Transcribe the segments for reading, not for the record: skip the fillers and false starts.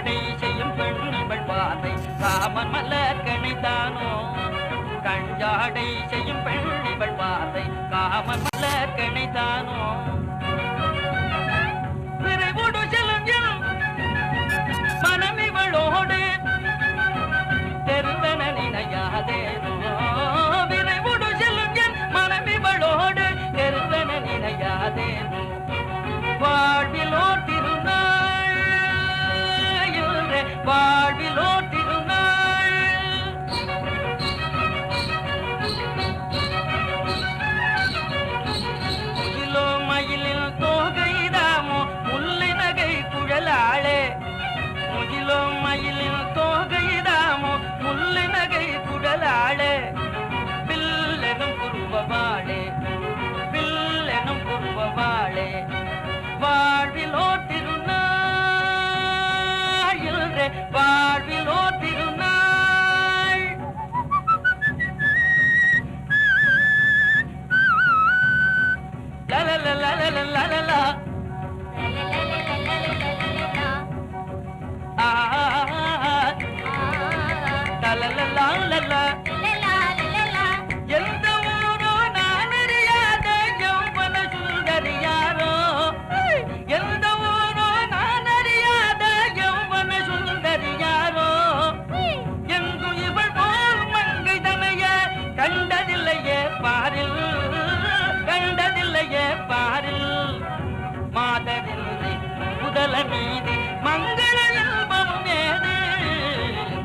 கஞ்சாடை செய்யும் பெண்ணிவள் பாதை காமன் மலர் கணைதானோ கஞ்சாடை செய்யும் பெண்ணிவள் பாதை காமன் மலர் கணைதானோ விரைவுடு செல்லும் மனமிவளோடு தெருவென நினையாதேனோ விரைவுடு செல்லும் என் மனமிவளோடு தெருவென நினையாதேனோ வாழ்விலோ திருநாள் வாழ்விலோ திருநாள் முகிலோ மயிலில் தோகைதாமோ முல்லை நகை குழலாளே முகிலோ மயிலில் தோகைதாமோ முல்லை நகை குழலாளே பில்லெனும் குருவவாளே பில்லெனும் குருவவாளே வாழ்விலோ திருநாள் வாழ்விலோ திருநாள் லலலலலலலலா லலலலலலா எந்த ஊரோ நான் அறியாத யௌவன சுந்தரியாரோ எந்த ஊரோ நான் அறியாத யௌவன சுந்தரியாரோ எங்கும் இவள் போல் மங்கை தனைய கண்டதில்லையே பாரில் கண்டதில்லையே பாரில் மாதரில்லை முதல மீது மங்கள இல்பமும் ஏது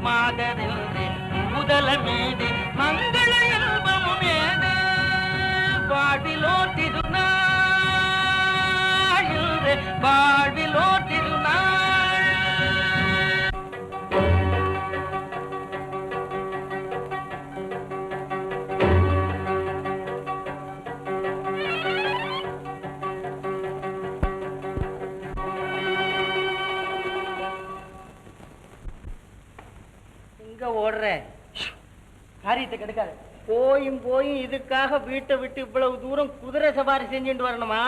மாதரில்லை முதல மீது மங்கள இல்பமும் ஏது வாழ்விலோ திருநாள் வாழ்விலோ திருநாள் எங்க ஓடுற காரியத்தை கெடுக்காது போயும் இதுக்காக வீட்டை விட்டு இவ்வளவு தூரம் குதிரை சவாரி செஞ்சுட்டு வரணுமா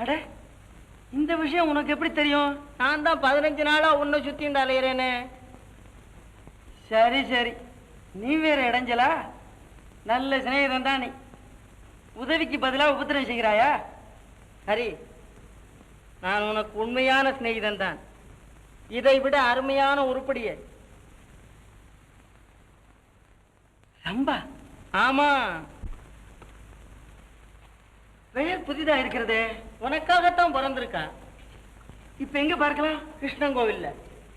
அட இந்த விஷயம் உனக்கு எப்படி தெரியும் நான் தான் 15 நாளா உன்னை சுத்திண்டு அலையிறேனே சரி சரி நீ வேற இடைஞ்சலா நல்ல சிநேகிதன் தான் நீ உதவிக்கு பதிலா உபத்திரம் செய்கிறாயா ஹரி நான் உனக்கு உண்மையான சிநேகிதன் தான் இதை விட அருமையான உருப்படியே ரம்பா ஆமா பெயர் புதிதா இருக்கிறதே உனக்காகத்தான் பிறந்திருக்கா இப்ப எங்க பார்க்கலாம் கிருஷ்ணன் கோவில்ல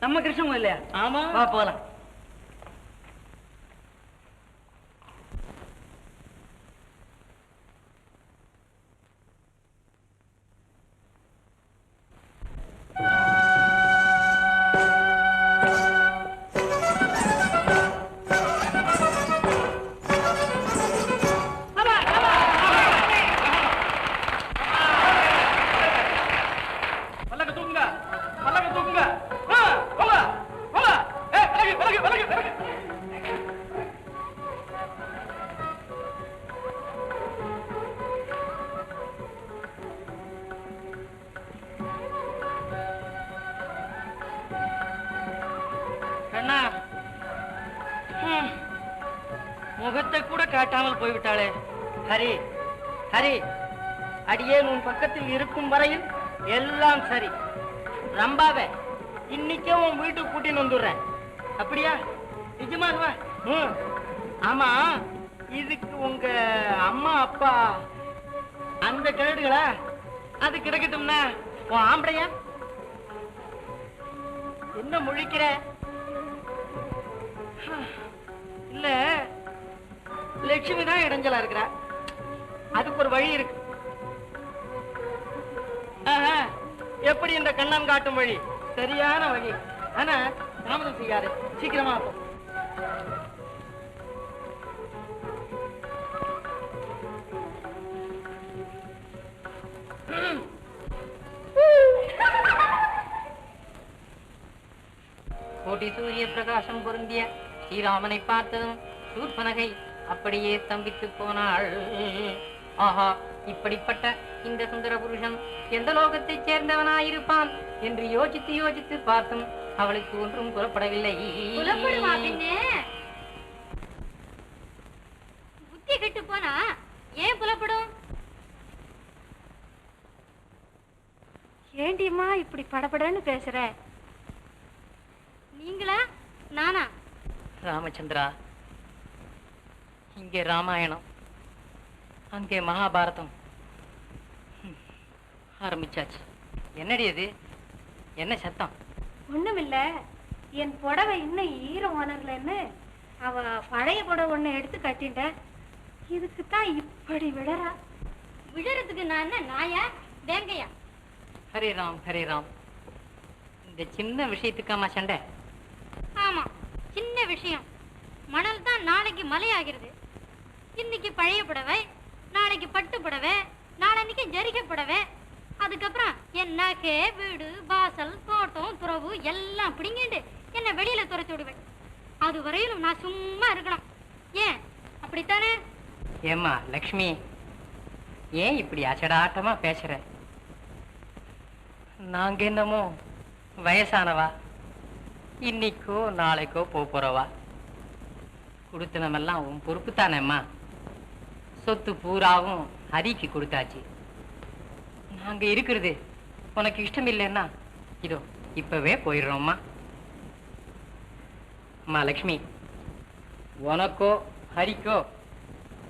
நம்ம கிருஷ்ணன் கோவில்லையா ஆமா வா போலாம் முகத்தை கூட காட்டாமல் போய்விட்டாளே ஹரி ஹரி அடியே உன் பக்கத்தில் இருக்கும் வரையில் எல்லாம் சரி ரம்பாவே இன்னைக்கே உன் வீட்டுக்கு கூட்டின்னு வந்துடுறேன் அப்படியா நிஜமாவா ஆமா இதுக்கு உங்க அம்மா அப்பா அந்த கிழடுகளா அது கிடைக்கட்டும்னா உன் ஆம்பளையா என்ன முழிக்கிற இல்ல லட்சுமி தான் இடைஞ்சலா இருக்கிறா அதுக்கு ஒரு வழி இருக்கு எப்படி இந்த கண்ணன் காட்டும் வழி சரியான வழி ஆனா தாமதம் செய்யாது சீக்கிரமா போ கோடி சூரிய பிரகாசம் பொருந்திய ஸ்ரீராமனை பார்த்ததும் சூர்பனகை அப்படியே ஸ்தம்பித்து போனாள். ஆஹா, இப்படிப்பட்ட இந்த சுந்தர புருஷன் எந்த லோகத்தைச் சேர்ந்தவனாயிருப்பான் என்று யோசித்து யோசித்து பார்த்தும் அவளுக்கு ஒன்றும் புறப்படவில்லை. புலப்படுமா பின்னே? புத்தி கெட்டு போனா ஏன் புலப்படும்? ஏண்டியம்மா இப்படி படபடன்னு பேசுற? நீங்களா நானா? ராமச்சந்திரா, இங்கே ராமாயணம், அங்கே மகாபாரதம் ஆரம்பிச்சாச்சு. என்னடி அது? என்ன சத்தம்? ஒண்ணுமில்ல, என் புடவை இன்னும் ஈரம் உணரலன்னு அவ பழைய புடவை ஒண்ணு எடுத்து கட்டிட்ட. இதுக்குத்தான் இப்படி விழறா. விழறதுக்கு நான் என்ன நாயா வேங்கையா? ஹரே ராம் ஹரே ராம். இந்த சின்ன விஷயத்துக்காமா சண்டை? ஆமா, சின்ன விஷயம். மணல் தான் நாளைக்கு மலையாகிறது. இன்னைக்கு பழைய புடவை, நாளைக்கு பட்டு புடவை, நாளைக்கு ஜரிகை புடவை, அதுக்கப்புறம் என் நகை, வீடு, வாசல், தோட்டம், துறவு எல்லாம் பிடிங்கிட்டு என்ன வெளியில துரத்தி விடுவேன். அது வரையிலும் நான் சும்மா இருக்கணும். ஏன் அப்படித்தானே? ஏம்மா லக்ஷ்மி, ஏன் இப்படி அச்சடாட்டமா பேசுற? நாங்க என்னமோ வயசானவா, இன்னைக்கோ நாளைக்கோ போறவா. கொடுத்தனமெல்லாம் உன் பொறுப்பு தானேம்மா. சொத்து பூராவும் ஹரிக்கு கொடுத்தாச்சு. நாங்க இருக்கிறது உனக்கு இஷ்டம் இல்லைன்னா இதோ இப்பவே போயிடுறோம்மா. அம்மா லக்ஷ்மி, உனக்கோ ஹரிக்கோ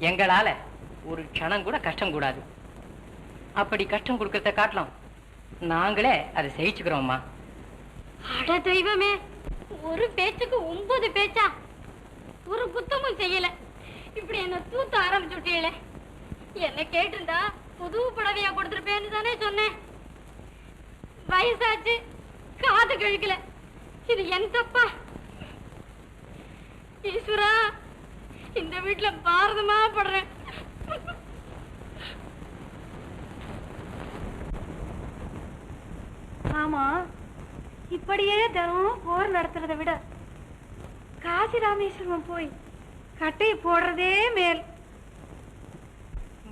எங்களால ஒரு க்ஷணம் கூட கஷ்டம் கூடாது. அப்படி கஷ்டம் கொடுக்கறத காட்டலாம் நாங்களே அதை சகிச்சுக்கிறோம்மா. அட தெய்வமே, ஒரு பேச்சுக்கு 9 பேச்சா? ஒரு குத்தமும் செய்யல, இப்படி என்ன தூத்த ஆரம்பிச்சு விட்டீங்களே. என்ன கேட்டிருந்தா புது புடவையா கொடுத்துருப்பேன்னு தானே சொன்னேன். வயசாச்சு, காது கழிக்கல. இது என் தப்பா? ஈஸ்வரா, இந்த வீட்டுல பாரதமா படுறேன். ஆமா, இப்படியே தினம் போர் நடத்துறதை விட காசி ராமேஸ்வரம் போய் கட்டையை போடுறதே மேல்.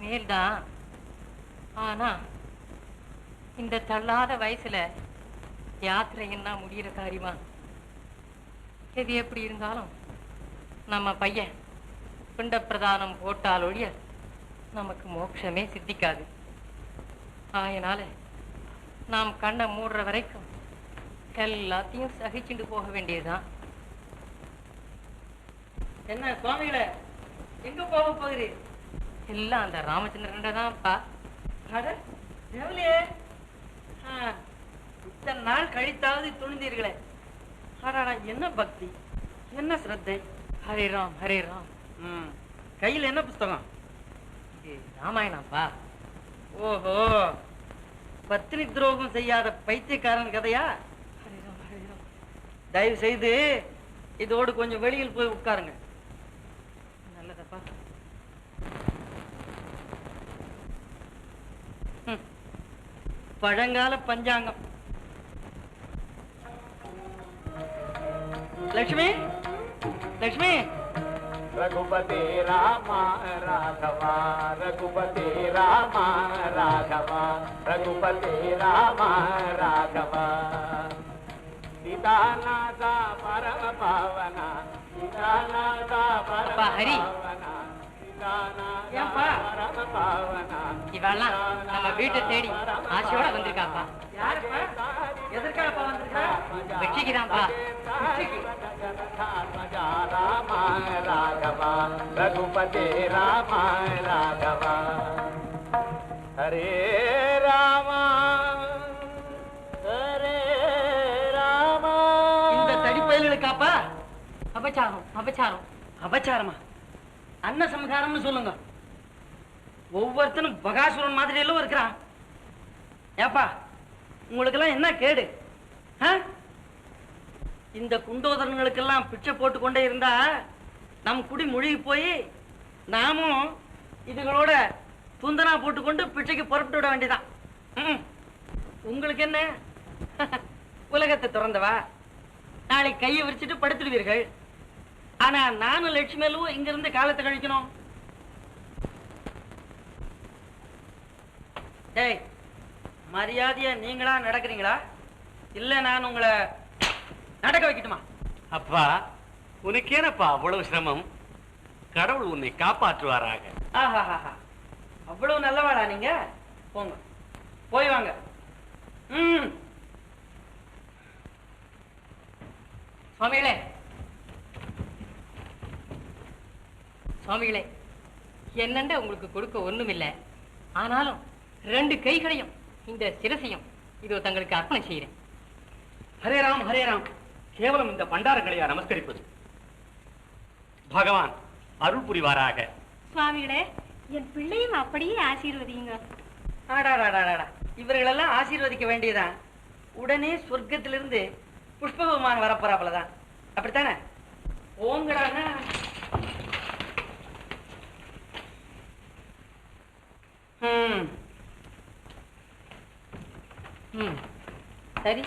மேல்தான். ஆனா இந்த தள்ளாத வயசுல யாத்திரைன்னா முடிகிற காரியமா? எது எப்படி இருந்தாலும் நம்ம பையன் பிண்ட பிரதானம் போட்டால் ஒழிய நமக்கு மோட்சமே சித்திக்காது. அதனால நாம் கண்ணை மூடுற வரைக்கும் எல்லாத்தையும் சகிச்சுட்டு போக வேண்டியதுதான். என்ன சுவாமிகளே, எங்க போக போகிறீர்? எல்லாம் அந்த ராமச்சந்திரன் தான்ப்பா. தேவலையே, இத்தனை நாள் கழித்தாவது துணிந்தீர்களே. ஆடாடா, என்ன பக்தி, என்ன சிரத்தை. ஹரே ராம் ஹரே ராம். கையில் என்ன புஸ்தகம்? இது ராமாயணம்ப்பா. ஓஹோ, பத்தினி துரோகம் செய்யாத பைத்தியக்காரன் கதையா? ஹரே ராம் ஹரே ராம். தயவு செய்து இதோடு கொஞ்சம் வெளியில் போய் உட்காருங்க. நல்லதப்பா. பழங்கால பஞ்சாங்கம். லட்சுமி, லட்சுமி. रघुपति रामा राघवा रघुपति रामा राघवा रघुपति रामा राघवा सीतानाथा परम पावना सीतानाथा परम पावना सीतानाथा परम पावना இவெல்லாம் நம்ம வீட்டை தேடி ஆசையோட வந்திருக்காப்பா. யாருப்பா? எதற்காகப்பா வந்திருக்கா? வெற்றிக்குதான்ப்பா. रामा राघवा रघुपति रामा राघवा हरे रामा हरे रामा. இந்த தடிப்பயலுக்காப்பா? அபச்சாரம் அபச்சாரம். அபச்சாரமா? அன்ன சம்ஹாரம்னு சொல்லுங்க. ஒவ்வொருத்தனும் பகாசுரன் மாதிரி எல்லாம் இருக்கிறான். ஏப்பா, உங்களுக்கு எல்லாம் என்ன கேடு? இந்த குண்டோதரங்களுக்கெல்லாம் பிச்சை போட்டு கொண்டே இருந்தா நம் குடி முழுகி போய் நாமும் இதுகளோட துந்தனா போட்டுக்கொண்டு பிச்சைக்கு புறப்பட்டு விட வேண்டியதான். உங்களுக்கு என்ன? உலகத்தை திறந்தவா, நாளைக்கு கையை விரிச்சிட்டு படுத்துடுவீர்கள். ஆனா நானும் லட்சுமியும் இங்கிருந்து காலத்தை கழிக்கணும். டேய், மரியாதையா நீங்களா நடக்கிறீங்களா இல்ல நான் உங்களை நடக்க வைக்கட்டுமா? அப்பா உனக்கேனப்பா அவ்வளவு சிரமம்? கடவுள் உன்னை காப்பாற்றுவாராக. ஆஹாஹாஹா, அவ்வளவு நல்லவாடா நீங்க. போங்க, போய் வாங்க. சுவாமிகளே, சுவாமிகளே, என்னண்ட உங்களுக்கு கொடுக்க ஒண்ணுமில்லை. ஆனாலும் 2 கைகளையும் இந்த சிரசையும் இதோ தங்களுக்கு அர்ப்பணம் செய்கிறேன். ஹரே ராம் ஹரே ராம். கேவலம் இந்த பண்டாரங்களையா நமஸ்கரிப்பது? பகவான் அருள் புரிவாராக. சுவாமிகளே, என் பிள்ளையும் அப்படியே ஆசீர்வதிங்க. ஆடாடாடாடா, இவர்களெல்லாம் ஆசீர்வதிக்க வேண்டியதான். உடனே சொர்க்கத்திலிருந்து புஷ்ப விமானம் வரப்போறாப்புலதான். அப்படித்தானே? ஓங்கடானா. சரி,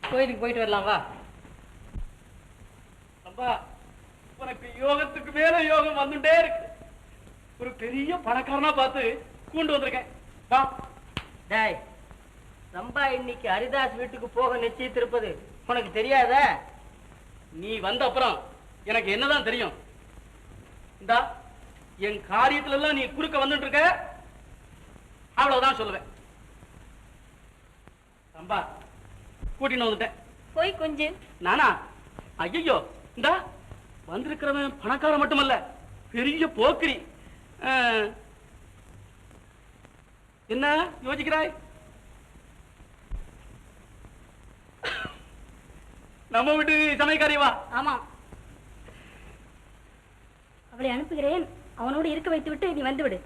கோயிலுக்கு போயிட்டு வரலாம் வா. அப்பா உனக்கு யோகத்துக்கு மேல யோகம் வந்துட்டே இருக்கு. ஒரு பெரிய பணக்காரனா பார்த்து கூண்டு வந்திருக்கேன். வா. டேய், ரம்பா இன்னைக்கு ஹரிதாஸ் வீட்டுக்கு போக நிச்சயித்திருப்பது உனக்கு தெரியாதா? நீ வந்த அப்புறம் எனக்கு என்னதான் தெரியும்? இந்தா என் காரியத்துல எல்லாம் நீ குறுக்க வந்துட்டு இருக்க, அவ்வளவுதான் சொல்லுவேன். ரம்பா கூட்டின்னு வந்துட்டேன். போய் கொஞ்சம். நானா? ஐயோ, இந்தா வந்திருக்கிறவன் பணக்காரன் மட்டுமல்ல, பெரிய போக்கிரி. என்ன யோசிக்கிறாய்? நம்ம வீட்டு சமையக்காரி வா. ஆமா, அவளை அனுப்புகிறேன். அவனோடு இருக்க வைத்து விட்டு நீ வந்து விடு.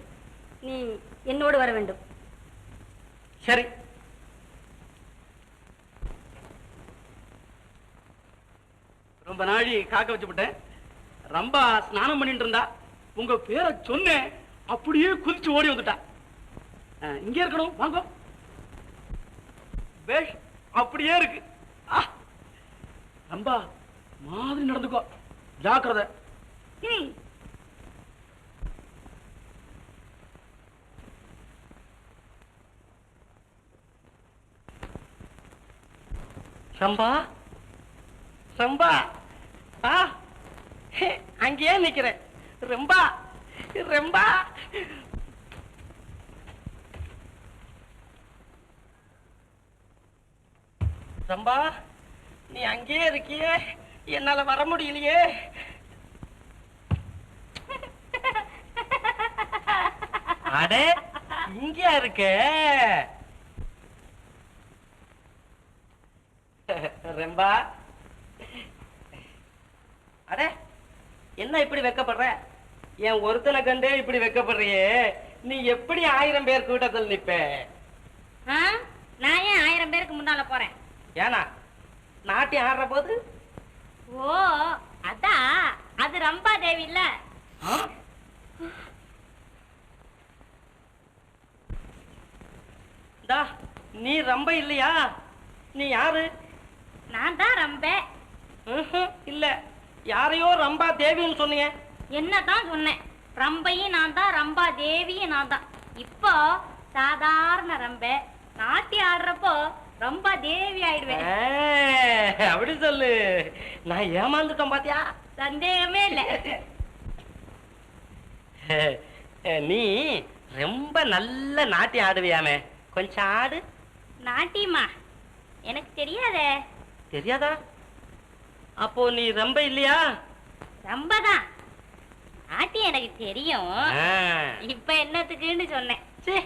நீ என்னோடு வர வேண்டும். சரி. ரொம்ப நாழி காக்க வச்சுவிட்டேன். ரம்பா ஸ்நானம் பண்ணிட்டு இருந்தா, உங்க பேரை சொன்னேன், அப்படியே குதிச்சு ஓடி வந்துட்டா. இங்கே இருக்கணும், வாங்க. பேஷ், அப்படியே இருக்கு. ரம்பா மாதிரி நடந்துக்கோ, ஜாக்கிரதை. ரம்பா, ரம்பா, அங்கேயே நிக்கிறேன். ரம்பா, ரம்பா. ரம்பா, நீ அங்கேயே இருக்கியே, என்னால வர முடியலையே. அடே, இங்கேயா இருக்க? ரம்பா, அடே என்ன இப்படி வெக்கப்படுற? என் ஒருத்தனை கண்டே இப்படி வெக்கப்படுறியே, நீ எப்படி 1000 பேர் கூட்டத்தில் நிப்ப? நான் ஏன் 1000 பேருக்கு முன்னால போறேன்? ஏனா நாட்டியம் ஆடுற போது? ஓ, அதான், அது ரம்பா தேவி இல்ல. நீ ரம்ப இல்லையா? நீ யாரு? நான் தான் ரம்பே. இல்ல, யாரையோ ரம்பா தேவின்னு சொன்னீங்க. என்னதான் சொன்னேன், ரம்பையும் நான் தான், ரம்பா தேவியும் நான் தான். இப்போ சாதாரண ரம்பே, நாட்டி ஆடுறப்போ ரம்பா தேவி ஆயிடுவேன். அப்படி சொல்லு. நான் ஏமாந்துட்டோம் பாத்தியா? சந்தேகமே இல்ல. நீ ரொம்ப நல்ல நாட்டியம் ஆடுவியாமே, கொஞ்சம் ஆடு. நாட்டியமா? எனக்கு தெரியாதே. தெரியாதா? அப்போ நீ ரொம்ப இல்லையா? ரம்பதான். நாட்டியம் எனக்கு தெரியும். இப்ப என்னத்துக்குன்னு சொன்னேன். சே,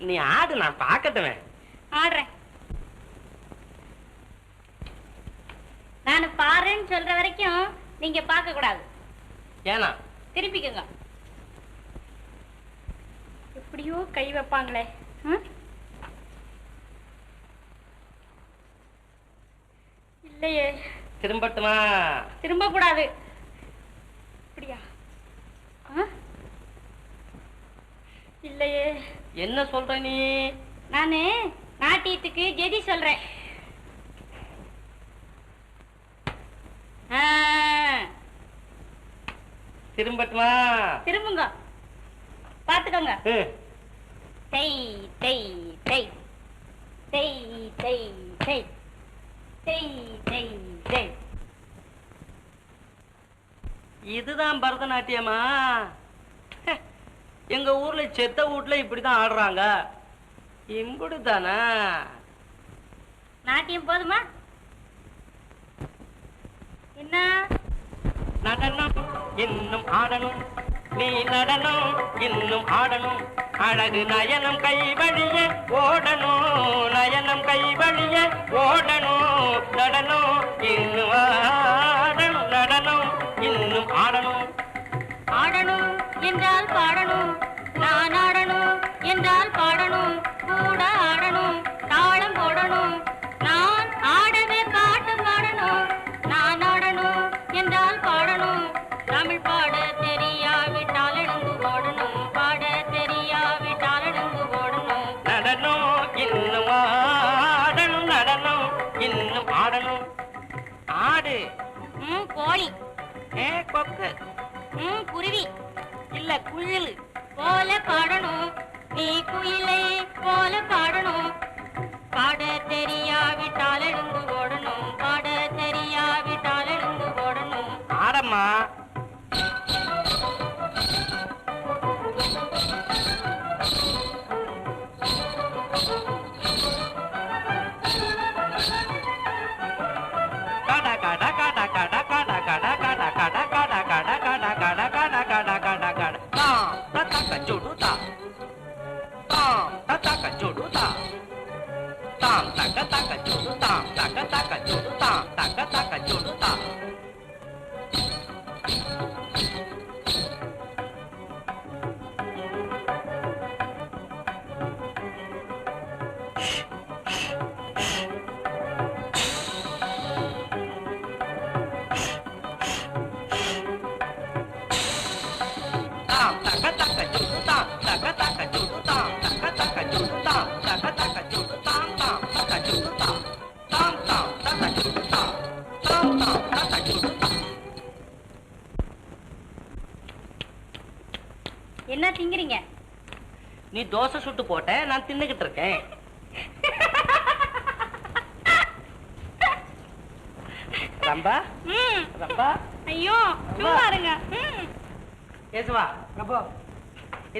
நீ ஆடு, நான் பாக்கட்டுமே. ஆடுறேன். நான் பாருன்னு சொல்ற வரைக்கும் நீங்க பார்க்க கூடாது. ஏனா? திருப்பிக்கங்க. எப்படியோ கை வைப்பாங்களே. இல்லையே. திரும்பட்டுமா? திரும்ப கூடாது. அப்படியா? இல்லையே. என்ன சொல்ற நீ? நானு நாட்டியத்துக்கு ஜெதி சொல்றேன். திரும்பட்டுமா? திரும்புங்க, பாத்துக்கோங்க. டெய் டெய் டெய் டெய் டெய் டெய் டெய் டெய் டெய். இதுதான் பரதநாட்டியமா? எங்க ஊர்ல செத்த வீட்டுல இப்படிதான் ஆடுறாங்க. இம்புடுதானா? நாட்டியம் போதுமா? என்ன நடனம் இன்னும் ஆடணும், நீ நடனம் இன்னும் ஆடணும். அழகு நயனம் கை வழிய ஓடணும், நயனம் கை வழிய ஓடணும். நடனம் இன்னும் ஆடணும், நடனம் இன்னும் ஆடணும். ஆடணும் என்றால் பாடணும், நான் ஆடணும் என்றால் பாடணும், கூட ஆடணும், தாளம் போடணும், நான் ஆடவே பாட்டு பாடணும். நான் ஆடணும் என்றால் பாடணும், தமிழ் பாட தெரியாவிட்டால் எழுந்து ஓடணும், பாட தெரியாவிட்டால் எழுந்து ஓடணும். நடனம் இன்னும் ஆடணும், நடனம் இன்னும் ஆடணும். ஆடு. கோழி. கொக்கு. குருவி. இல்ல குயில். போல பாடணும், நீ குயிலை போல பாடணும், பாட தெரியாவிட்டால் எழுந்து ஓடணும், பாட தெரியாவிட்டால் எழுந்து ஓடணும். ஆடம்மா. காடா காடா காடா காடா காடா காடா காடா காடா காடா காடா காடா காடா காடா காடா காடா காடா தாம் தத்தக்க சுடுதா, தாம் தத்தக்க சுடுதா, தாம் தக்க தக்க சுடுதா, தக்க தக்க சுடுதா, தக்க தக்க சுடுதா. என்ன திங்கிறீங்க? நீ தோசை சுட்டு போட்ட, நான் தின்னுகிட்டு இருக்கேன். ரம்பா ரம்பா. ஐயோ சும்மா இருங்க. கேசவா ரம்பா,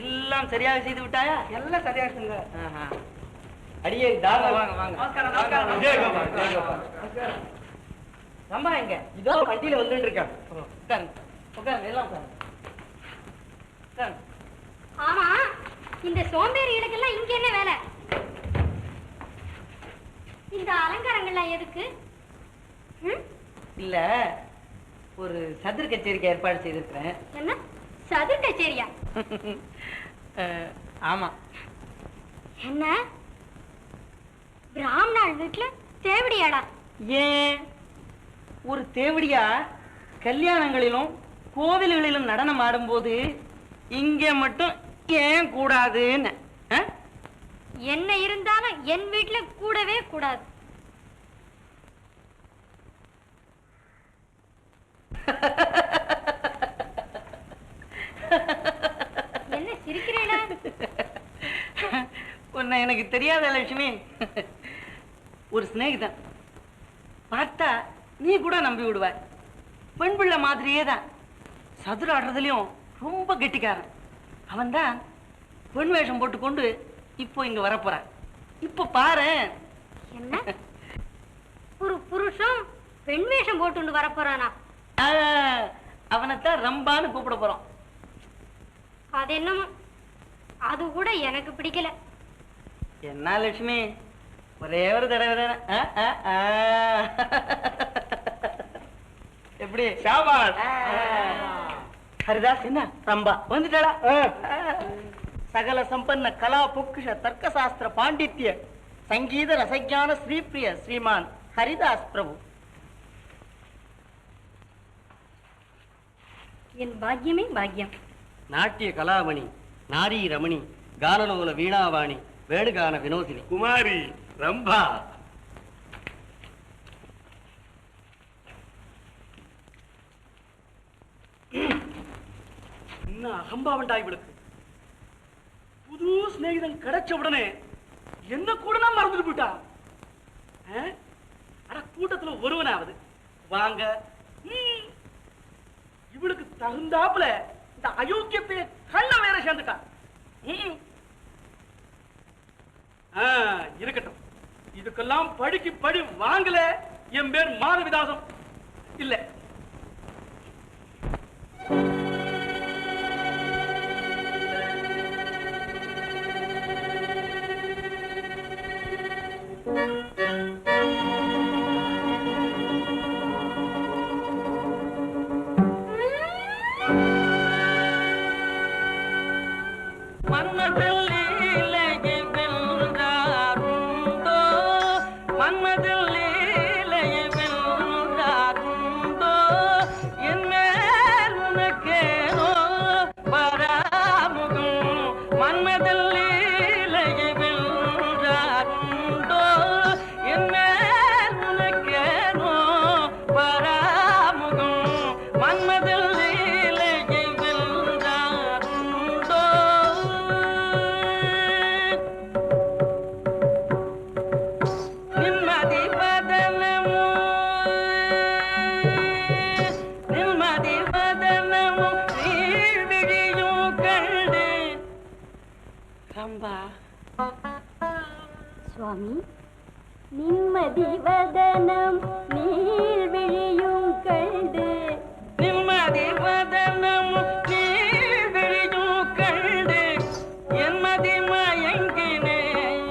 எல்லாம் சரியாக செய்து விட்டாயா? எல்லாம் சரியா இருக்குங்க. அடியே தாங்க. வாங்க வாங்க. ரம்பா எங்க? இதோ வண்டியில வந்துட்டு இருக்கேன். உட்காருங்க உட்காருங்க, எல்லாம் உட்காருங்க. ஆமா, இந்த சோம்பேறிகளுக்கெல்லாம் இங்க என்ன வேலை? இந்த அலங்காரங்கள்லாம் எதுக்கு? இல்ல, ஒரு சதுர கச்சேரிக்கு ஏற்பாடு செய்திருக்கிறேன். என்ன சதுர கச்சேரியா? ஆமா. என்ன பிராமணாள் வீட்டுல தேவடியாடா? ஏன் ஒரு தேவடியா கல்யாணங்களிலும் கோவில்களிலும் நடனம் ஆடும்போது இங்க மட்டும் ஏன் கூடாதுன்னு? என்ன இருந்தாலும் என் வீட்டுல கூடவே கூடாது. என்ன சிரிக்கிறேடா? உன்னை எனக்கு தெரியாத லட்சுமி, ஒரு சிநேகிதன் பார்த்தா நீ கூட நம்பி விடுவாய். பெண் பிள்ளை மாதிரியே தான், சதுர ஆடுறதுலயும் ரொம்ப கெட்டிக்காரன். அவன் தான் பெண் வேஷம் போட்டுக்கொண்டு இப்போ இங்க வரப்போறான். இப்ப பாரு. என்ன ஒரு புருஷன் பெண் வேஷம் போட்டு வரப்போறானா? அவனைத்தான் ரம்பான்னு கூப்பிட போறோம். அது என்னமோ, அது கூட எனக்கு பிடிக்கல. என்ன லட்சுமி, ஒரே ஒரு தடவை தானே. எப்படி சாபாஷ். ஹரிதாஸ், என்ன ரம்பா வந்துட்டாளா? சகல சம்பன்ன கலா பொக்குஷ தர்க்க சாஸ்திர பாண்டித்ய சங்கீத ரசஞான ஸ்ரீபிரிய ஸ்ரீமான் ஹரிதாஸ் பிரபு. என் பாக்கியமே பாக்கியம். நாட்டிய கலாமணி, நாரி ரமணி, கானலோல வீணாவாணி, வேணுகான வினோதினி, குமாரி ரம்பா. என்ன அகம்பாவண்டா இவளுக்கு? புது சிநேகிதன் கிடைச்ச உடனே என்ன கூட நான் மறந்துட்டு போயிட்டா. ஆனா கூட்டத்துல ஒருவனாவது வாங்க இவளுக்கு தகுந்தாப்புல இந்த அயோக்கியத்தை கள்ள வேற சேர்ந்துட்டா. இருக்கட்டும், இதுக்கெல்லாம் படிக்கு படி வாங்கல. என் பேர் மாதவிதாசம் இல்ல. சுவாமி, நிம்மதி வதனம் நீர் விழியும் கண்டு, நிம்மதி வதனம் நீர் விழியும் கண்டு என்மதி மயங்கினேன்,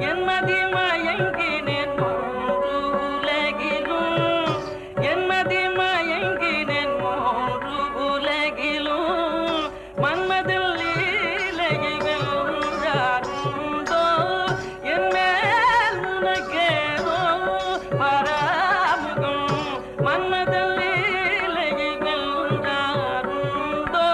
என்மதி மயங்கினேன் மூன்று உலகிலும், என்மதி மயங்கினேன் மூன்று உலகிலும். மன்மதில் லீலையை வென்றாருண்டோ, என் மேல் உனக்கேனோ பராமுகம். மன்மதில் லீலையை வென்றாருண்டோ.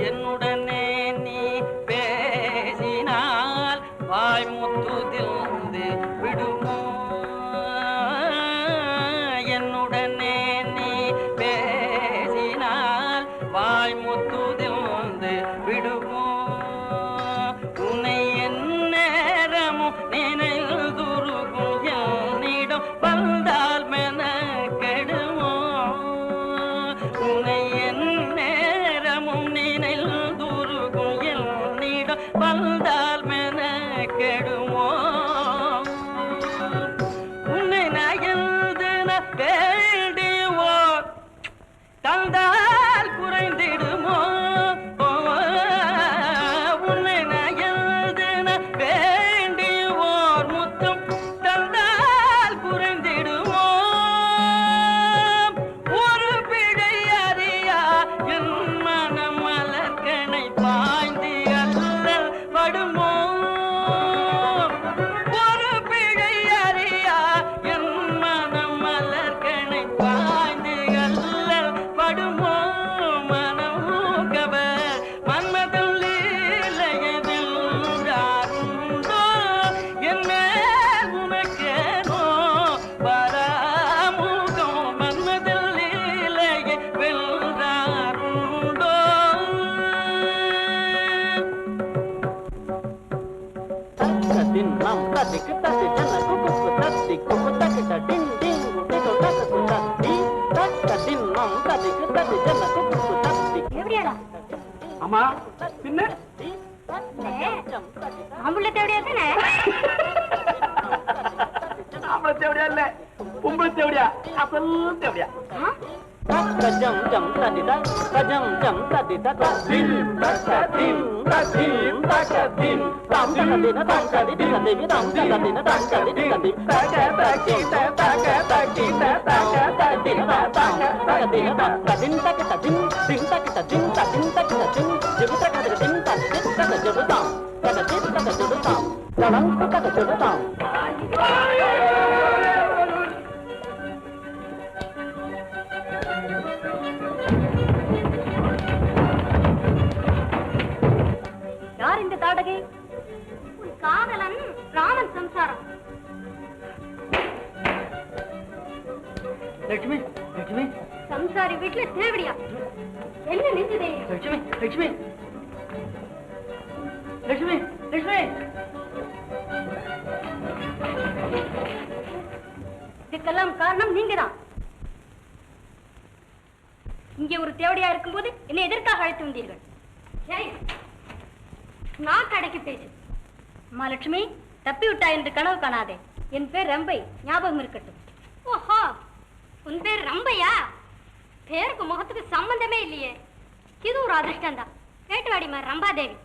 என்னுடனே நீ பேசினால் வாய் முத்துதிர்ந்து விடுமோ, என்னுடனே நீ பேசினால் வாய் முத்துதிர்ந்து விடுமோ. உன்னை என் நேரமும் நினைந்துருகும் என்னிடம் வந்தால் மெனக்கெடுமோ. உன்னை என் நேரமும் நினைந்துருகும் என்னிடம் வந்தால் மெனக்கெடுமோ. உன்னை நயந்து வேண்டியோ தந்தால் குறைந்திடுமோ. உன்னை நயந்து வேண்டியோர் முத்தம் தந்தால் குறைந்திடுமோ. ஒரு பிழை அறியா என் மனம் மலர்கனை பாய்ந்து அல்லல் படுமோ. ஒரு பிழை அறியா என் மனம் மலர்கனை பாய்ந்து அல்லல் படுமோ. மனமூகவர் மன்மதன் லீலையை வென்றாருண்டோ, என் மேல் உனக்கேனோ பராமுகம். மன்மதன் லீலையை வென்றாருண்டோ. எப்படியாடா ஆமா பின்ன ஆம்புள்ள தேவையா தானே? அவளை தேவடியா இல்ல பொம்பளை தேவடியா அசல் தேவடியா கஜம் ஜம் தடிதா கஜம் ஜம் தடிதா திம் தக திம் ததிம் தக திம் தாம் தகதின தாம் ததிதி ததிவி தாம் தகதின தாம் ததிதி ததி தக தகி தக தகி தக ததின தாம் தகதின தாம் ததின் தக ததின் திம் தக ததின் ததின் தக ததின் ஜிபு தக ததின் ததின் தக ஜிபு தாம் தகதின் தக ஜிபு தாம் தலம் தக ஜிபு தாம் யார் இந்த தாடகை? உன் காதலன் ராமன் சம்சாரம். லட்சுமி லட்சுமி சம்சாரி வீட்டுல தேவடியா? என்ன நெஞ்சதே? லட்சுமி லட்சுமி லட்சுமி லட்சுமி இதுக்கெல்லாம் காரணம் நீங்கதான். இங்கே ஒரு தேவடியா இருக்கும்போது என்னை எதற்காக அழைத்து வந்தீர்கள்? சரி, நான் கடைக்கு பேசு. அம்மா லட்சுமி, தப்பி விட்டா என்று கனவு காணாதே. என் பேர் ரம்பை, ஞாபகம் இருக்கட்டும். ஓஹோ, உன் பேர் ரம்பையா? பேருக்கு முகத்துக்கு சம்பந்தமே இல்லையே. இது ஒரு அதிர்ஷ்டம் தான். கேட்டு வாடிமா ரம்பாதேவி.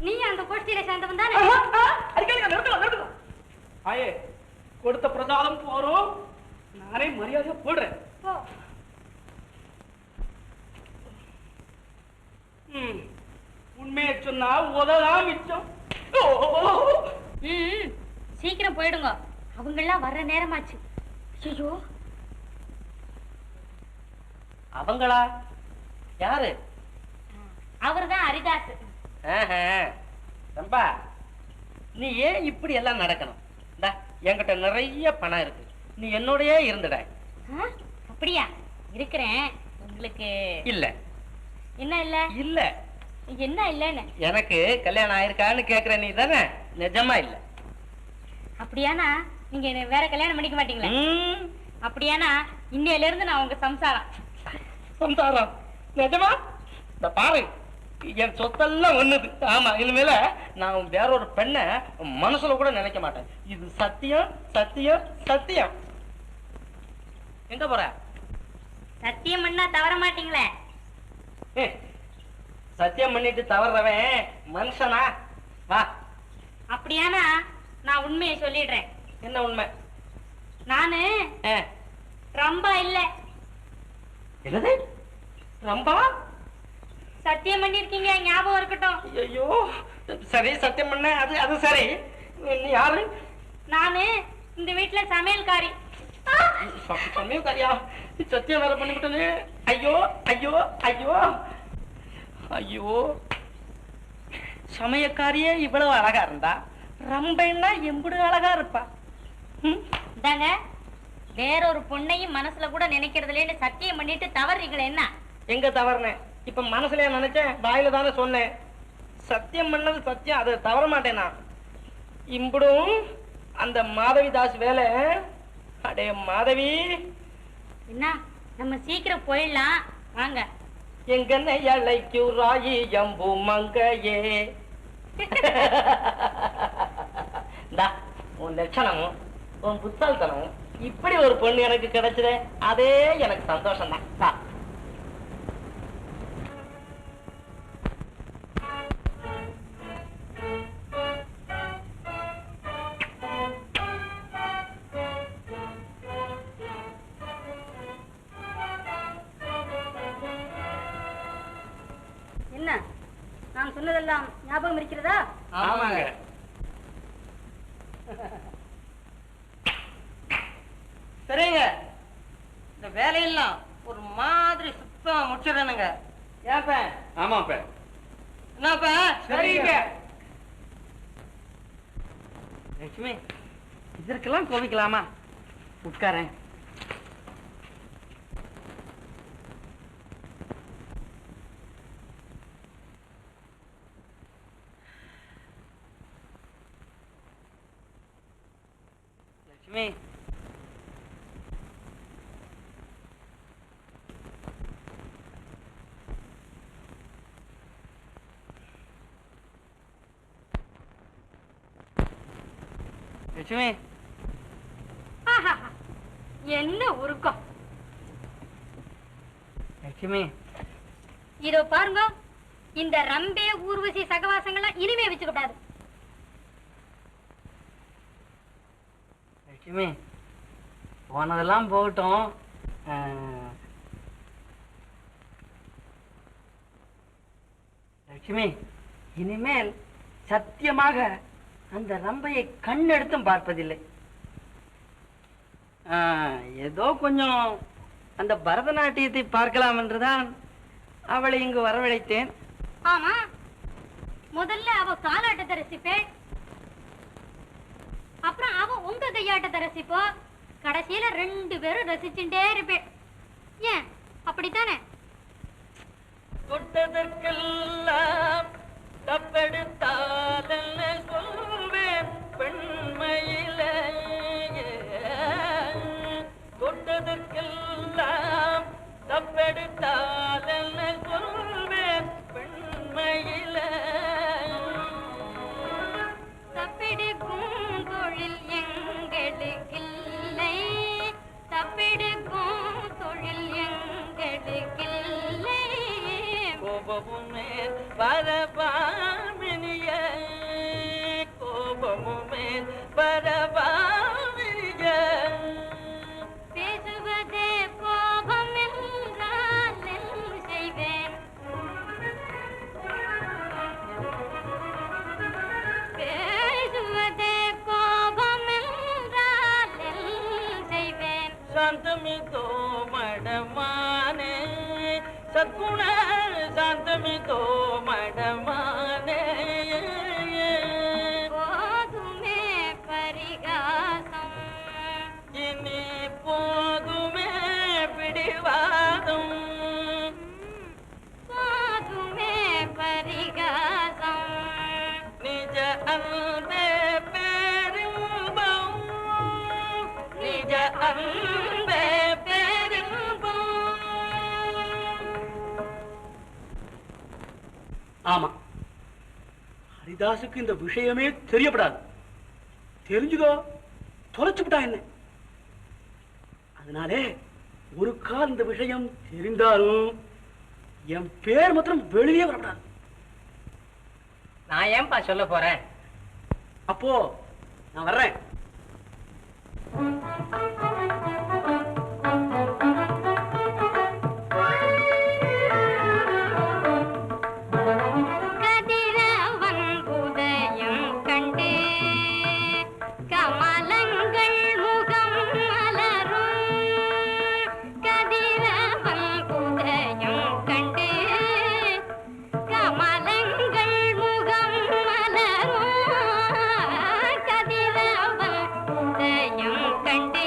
நீ அந்த கோஷ்டியில சேர்ந்தவன் தானே? ஆயே கொடுத்த பிரசாதம் போறோம், நானே மரியாதையா போடுறேன். போ. உண்மையை சொன்னா உததான் மிச்சம். சீக்கிரம் போயிடுங்க, அவங்கெல்லாம் வர்ற நேரமாச்சு. ஐயோ, அவங்களா? யாரு? அவர்தான் ஹரிதாஸ். ரம்பா, நீ ஏன் இப்படி எல்லாம் நடக்கணும்? என்கிட்ட நிறைய பணம் இருக்கு, நீ என்னோடயே இருந்துட. அப்படியா? இருக்கிறேன். உங்களுக்கு இல்ல. என்ன இல்ல? இல்ல என்ன இல்லன்னு? எனக்கு கல்யாணம் ஆயிருக்கான்னு கேக்குற நீ தானே? நிஜமா இல்ல. அப்படியானா நீங்க என்ன வேற கல்யாணம் பண்ணிக்க மாட்டீங்களா? அப்படியானா இன்னையில இருந்து நான் உங்க சம்சாரம். சம்சாரம்? நிஜமா? இந்த பாரு, என் சொத்தெல்லாம் ஒண்ணுது. ஆமா, இனிமேல நான் வேற ஒரு பெண்ணை மனசுல கூட நினைக்க மாட்டேன். இது சத்தியம் சத்தியம் சத்தியம். எங்க போற? சத்தியம் பண்ணா தவற மாட்டீங்களே? சத்தியம் பண்ணிட்டு தவறவன் மனுஷனா? வா. அப்படியானா நான் உண்மையை சொல்லிடுறேன். என்ன உண்மை? நானு ரம்பா இல்ல. என்னது? ரம்பா? சத்தியம் பண்ணிருக்கீங்க, ஞாபகம் இருக்கட்டும். ஐயோ, சரி, சத்தியம் பண்ண. அது சரி. நீ யாரு? நானு இந்த வீட்டுல சமையல்காரி. சமையல்காரியா? சத்தியம் வேற பண்ணிவிட்டனே. ஐயோ ஐயோ ஐயோ ஐயோ. சமயக்காரியே இவ்வளவு அழகா இருந்தா ரம்பைன்னா எம்புடு அழகா இருப்பா. இந்தாங்க, வேறொரு பொண்ணையும் மனசுல கூட நினைக்கிறதுலேன்னு சத்தியம் பண்ணிட்டு தவறீங்களே என்ன? எங்க தவறுனேன்? இப்ப மனசுல நினைச்சேன், வாயில தானே சொன்னேன். சத்தியம் பண்ணது சத்தியம், அதை தவற மாட்டேனா? இம்புடும் அந்த மாதவி தாஸ் வேலை. அடே மாதவி, என்ன, நம்ம சீக்கிரம் போயிடலாம் வாங்க. எங்கன்னு இழைக்கு ராயி எம்பு மங்கையே. உன் லட்சணமும் உன் புத்தால்தனமும் இப்படி ஒரு பொண்ணு எனக்கு கிடைச்சதே, அதே எனக்கு சந்தோஷம் தான். என்ன, நான் சொன்னதெல்லாம் ஞாபகம் இருக்கிறதா? ஆமாங்க. சரிங்க, இந்த வேலையெல்லாம் ஒரு மாதிரி சுத்தம் முடிச்சிடணுங்க. ஏப்ப? ஆமாப்ப. என்னப்ப? சரிங்க. லட்சுமி, இதற்கெல்லாம் கோபிக்கலாமா? உட்காரேன். லட்சுமி, லட்சுமி ஆஹாஹா, என்ன உருக்கம். லட்சுமி இதோ பாருங்க, இந்த ரம்பே ஊர்வசி சகவாசங்களை இனிமே வச்சுக்கூடாது. லட்சுமி போனதெல்லாம் போகட்டும். லட்சுமி இனிமேல் சத்தியமாக அந்த ரம்பையை கண்ணெடுத்தும் பார்ப்பதில்லை. ஏதோ கொஞ்சம் அந்த பரதநாட்டியத்தை பார்க்கலாம் என்றுதான் அவளை இங்கு வரவழைத்தேன். ஆமா, முதல்ல அவ காலாட்டத்தை ரசிப்பேன், அப்புறம் அவ உங்க கையாட்டத்தை ரசிப்போ, கடைசியில 2 பேரும் ரசிச்சுட்டே இருப்பேன். ஏன் அப்படித்தானே? தொட்டதற்கெல்லாம் தப்பெடுத்தால் சொல்வேன் பெண்மையில, தொட்டதற்கெல்லாம் தப்பெடுத்தால் சொல்வேன் பெண்மையில, தப்பெடுக்கும் தொழில் எங்களுக்கில்லை, தப்பெடுக்கும் தொழில் எங்களுக்கில்லை. கோபமுமே பரபாமினிய, கோபமுமே பரபாமினிய, பேசுவதே கோபம் என்றால் செய்வேன், பேசுவதே கோபம் என்றால் செய்வேன். சாந்தமிதோ மடமானே சத்குண, சாந்தமிதோ மடமானே, போதுமே பரிகாசம், இனி போதுமே பிடிவாதம், போதுமே பரிகாசம், நிஜ அன்பே பெரும்பம், நிஜ அன்பே பெரும்பம். ஆமா, ஹரிதாஸுக்கு இந்த விஷயமே தெரியப்படாது. தெரிஞ்சுதோ தொலைச்சுட்டா என்ன. அதனாலே ஒரு கால் இந்த விஷயம் தெரிந்தாலும் என் பேர் மாத்திரம் வெளியே வரப்படாது. நான் ஏன்பா சொல்ல போறேன்? அப்போ நான் வர்றேன். கதிரவன் உதயம் கண்டு கமலங்கள் முகம் மலரும், கதிரவன் உதயம் கண்டு கமலங்கள் முகம் மலரும், கதிரவன் உதயம் கண்டு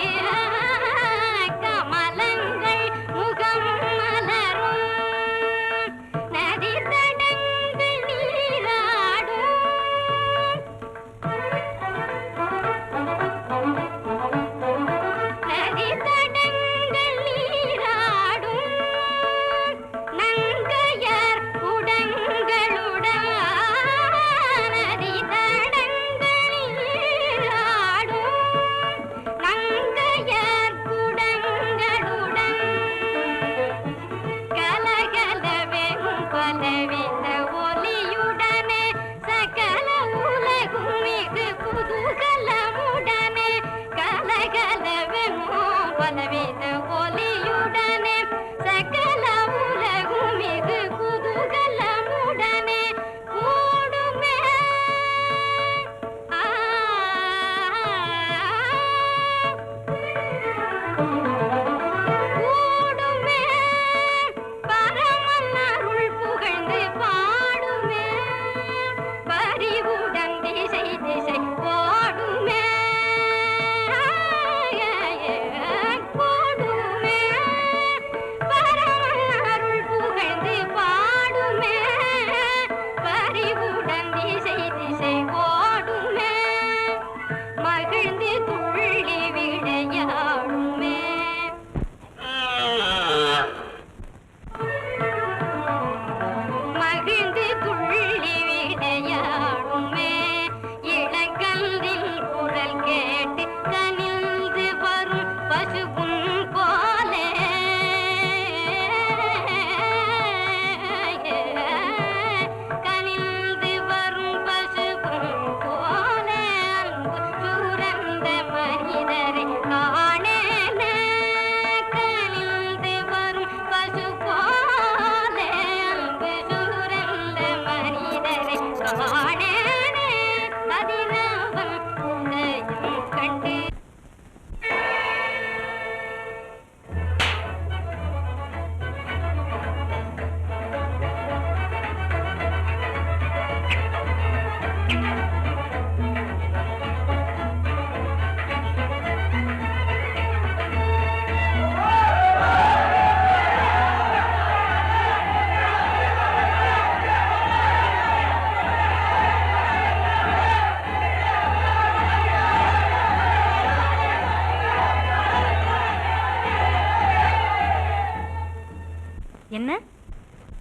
என்ன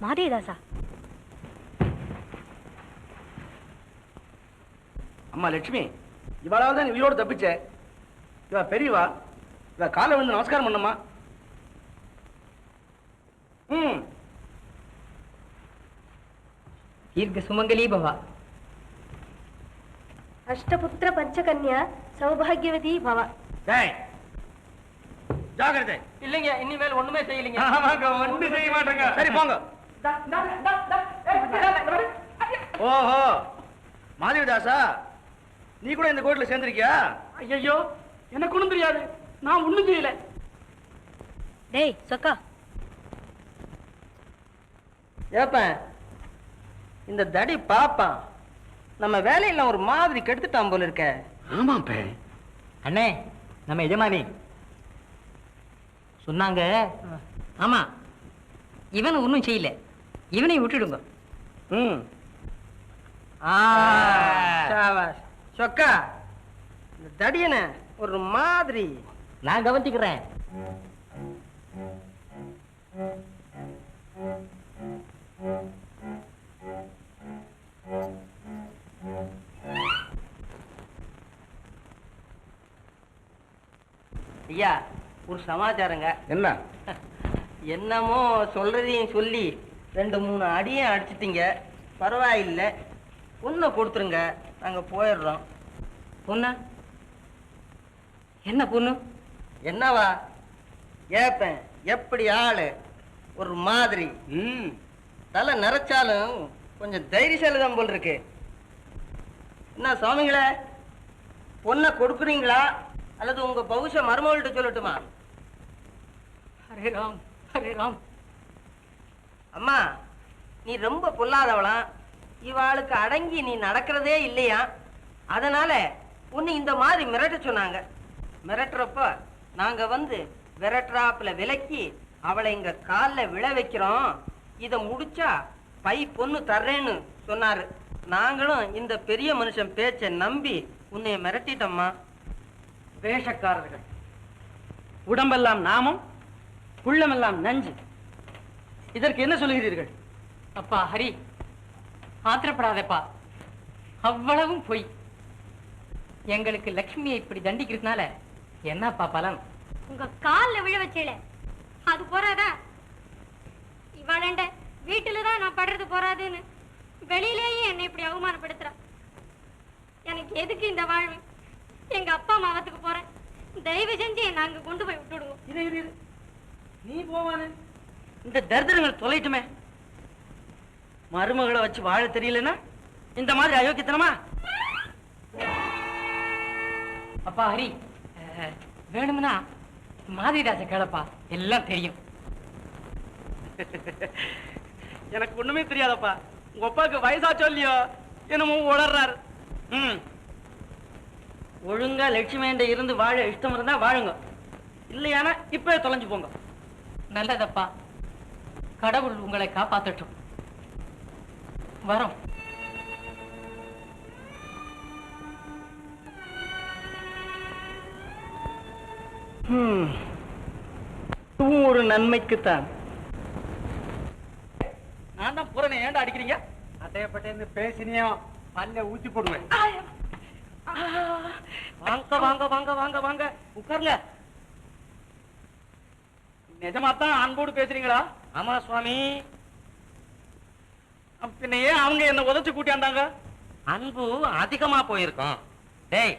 மாதேதாசா? அம்மா லட்சுமி, இவளால் தான் நீ உயிரோடு தப்பிச்ச. இவ பெரியவா, இவ காலை வந்து நமஸ்காரம் பண்ணம்மா. தீர்க்க சுமங்கலி பவா. அஷ்டபுத்திர பஞ்சகன்யா சௌபாகியவதி பவா. ஜாகிரதை. இல்லைங்க, இனிமேல் ஒண்ணுமே செய்யலைங்க. ஒண்ணு செய்ய மாட்டேங்க. சரி போங்க. ஓஹோ, மாதவிதாசா, நீ கூட இந்த கோயில்ல சேர்ந்திருக்கியா? ஐயோ, எனக்கு ஒண்ணும் தெரியாது, நான் ஒண்ணும் செய்யல. டேய் சொக்கா, ஏப்பன் இந்த தடி பாப்பான் நம்ம வேலையில ஒரு மாதிரி கெடுத்துட்டான் போல இருக்க. ஆமாப்ப அண்ணே, நம்ம எஜமானி சொன்னாங்க. ஆமா, இவன் ஒன்னும் செய்யல, இவனை விட்டுடுங்க. சொக்கா, இந்த தடியன ஒரு மாதிரி நான் கவனிச்சுக்கிறேன். ஐயா, ஒரு சமாச்சாரங்க. என்ன? என்னமோ சொல்றதையும் சொல்லி 2-3 அடியும் அடிச்சிட்டீங்க. பரவாயில்லை, பொண்ணை கொடுத்துருங்க, நாங்க போயிடுறோம். பொண்ணா? என்ன பொண்ணு? என்னவா ஏப்பன், எப்படி ஆளு ஒரு மாதிரி. தலை நிறைச்சாலும் கொஞ்சம் தைரியசாலிதான் போல் இருக்கு. என்ன சுவாமிங்களே, பொண்ணை கொடுக்குறீங்களா அல்லது உங்க பௌஷ மருமகள்கிட்ட சொல்லட்டுமா? ஹரே ராம், ஹரே ராம். அம்மா, நீ ரொம்ப பொல்லாதவளாம், இவாளுக்கு அடங்கி நீ நடக்கிறதே இல்லையா, அதனால உன்னை இந்த மாதிரி மிரட்ட சொன்னாங்க. மிரட்டுறப்ப நாங்க வந்து விரட்டுறாப்புல விலக்கி அவளை இங்க காலில் விழ வைக்கிறோம், இதை முடிச்சா பை பொண்ணு தர்றேன்னு சொன்னாரு. நாங்களும் இந்த பெரிய மனுஷன் பேச்சை நம்பி உன்னை மிரட்டிட்டோம்மா. வேஷக்காரர்கள், உடம்பெல்லாம் நாமம், உள்ளமெல்லாம் நஞ்சு. இதற்கு என்ன சொல்லுகிறீர்கள்? அப்பா ஹரி, ஆத்திரப்படாதப்பா, அவ்வளவும் பொய். எங்களுக்கு லட்சுமியை இப்படி தண்டிக்கிறதுனால என்னப்பா பலன்? உங்க கால்ல விழ வச்சேல, அது போறாதா? இவாளண்ட வீட்டுலதான் நான் படுறது போறாதுன்னு வெளியிலேயே என்னை இப்படி அவமானப்படுத்துறா. எனக்கு எதுக்கு இந்த வாழ்வு? எங்க அப்பா மாவத்துக்கு போறேன், தயவு செஞ்சு என்ன அங்க கொண்டு போய் விட்டுடுவோம். இது நீ போவானே, இந்த தரித்திரங்கள் தொலைட்டுமே. மருமகளை வச்சு வாழ தெரியலன்னா இந்த மாதிரி அயோக்கியத்தனமா? அப்பா ஹரி, வேணும்னா மாதிரிதாச கேளப்பா, எல்லாம் தெரியும். எனக்கு ஒண்ணுமே தெரியாதப்பா. உங்க அப்பாவுக்கு வயசாச்சோ இல்லையோ என்னமோ உளர்றாரு. ஒழுங்கா லட்சுமியண்ட இருந்து வாழ இஷ்டம் இருந்தா வாழுங்க, இல்லையானா இப்ப தொலைஞ்சு போங்க. நல்லதப்பா, கடவுள் உங்களை காப்பாற்றட்டும். வரோம். ஒரு நன்மைக்குத்தான். நான் தான் புறனை ஏன்டா அடிக்கிறீங்க? அட்டையப்பட்டேன்னு பேசினியோ பல்ல ஊத்தி போடுவேன். வாங்க வாங்க வாங்க வாங்க வாங்க, உட்காருங்க. நிஜமாத்தான் அன்போடு பேசுறீங்களா? ஆமா சுவாமி. பின்ன ஏன் அவங்க என்ன உதச்சு கூட்டியாண்டாங்க? அன்பு அதிகமா போயிருக்கோம். டேய்,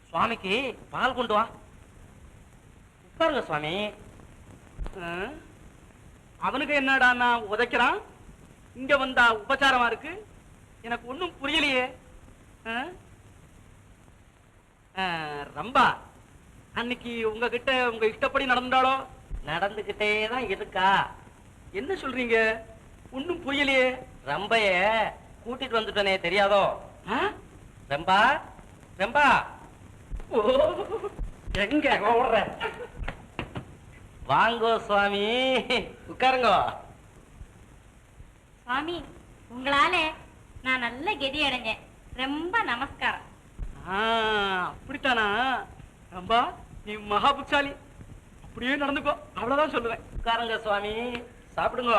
சுவாமிக்கு பால் கொண்டு வா. உட்காருங்க சுவாமி. அவனுக்கு என்னடா நான் உதைக்கிறான், இங்க வந்தா உபச்சாரமா இருக்கு. எனக்கு ஒண்ணும் புரியலையே. ரம்பா அன்னைக்கு உங்ககிட்ட உங்க இஷ்டப்படி நடந்தாலோ? நடந்துகிட்டே தான் இருக்கா. என்ன சொல்றீங்க? ஒண்ணும் புரியலையே. ரம்பைய கூட்டிட்டு வந்துட்டனே தெரியாதோ? ஆ? ரெம்பா ரெம்பா ஓ, எங்க ஓடுற? வாங்கோ சுவாமி, உட்காருங்கோ. சுவாமி, உங்களால நான் நல்ல கெதி அடைஞ்சேன். ரொம்ப நமஸ்காரம். அப்படித்தானா? ரம்பா, நீ மகா புட்சாலி. அப்படியே நடந்துக்கோ, அவ்வளவுதான் சொல்லுவேன். உட்காருங்க சுவாமி, சாப்பிடுங்க.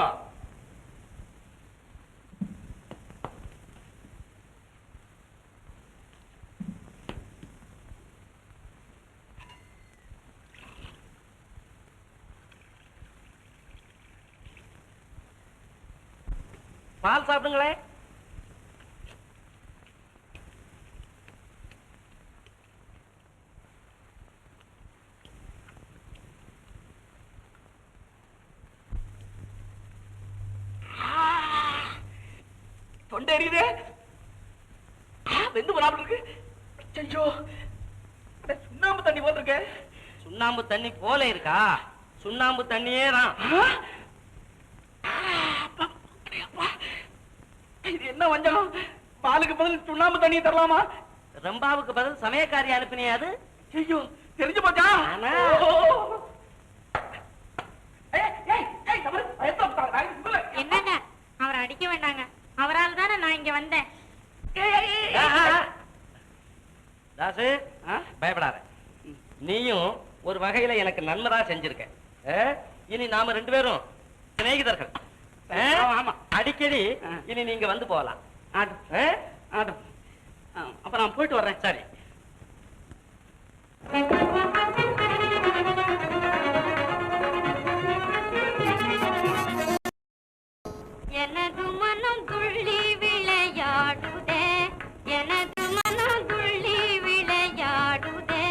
பால் சாப்பிடுங்களே. தொண்டை எரியுதே. வெந்து போனாப்புல இருக்கு. ஐயோ, சுண்ணாம்பு தண்ணி போல இருக்க. சுண்ணாம்பு தண்ணி போல இருக்கா? சுண்ணாம்பு தண்ணியே தான். இது என்ன வஞ்சகம்? பாலுக்கு பதில் சுண்ணாம்பு தண்ணி தரலாமா? ரெம்பாவுக்கு பதில் சமயக்காரி அனுப்பினே அது. ஐயோ, தெரிஞ்சு போச்சா? ஆனா. என்னங்க, அவரை அடிக்க வேண்டாங்க. அவரால் தானே நான் இங்க வந்தேன். தாசு, பயப்படாத. நீயும் ஒரு வகையில எனக்கு நன்மைதான் செஞ்சிருக்க. இனி நாம 2 பேரும் சிநேகிதர்கள். ஆமா, அடிக்கடி இனி நீங்க வந்து போகலாம். அப்ப நான் போயிட்டு வர்றேன். சரி. எனது மனம் துள்ளி விளையாடுதே, எனது மனம் துள்ளி விளையாடுதே.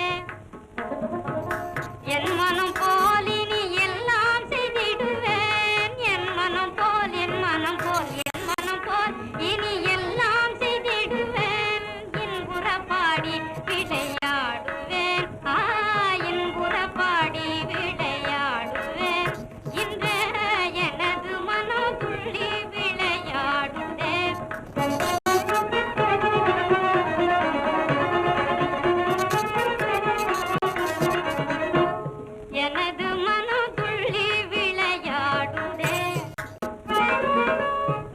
என் மனம் போல் இனி எல்லாம் செய்திடுவேன். என் மனம் போல், என் மனம் போல், என் மனம் போல் இனி எல்லாம் செய்திடுவேன். இன்புற பாடி விளையாடுவேன். இன்புற பாடி விளையாடுவேன். இன்று எனது மனம் துள்ளி விளையாடுதே. எனது மனம் துள்ளி விளையாடுதே.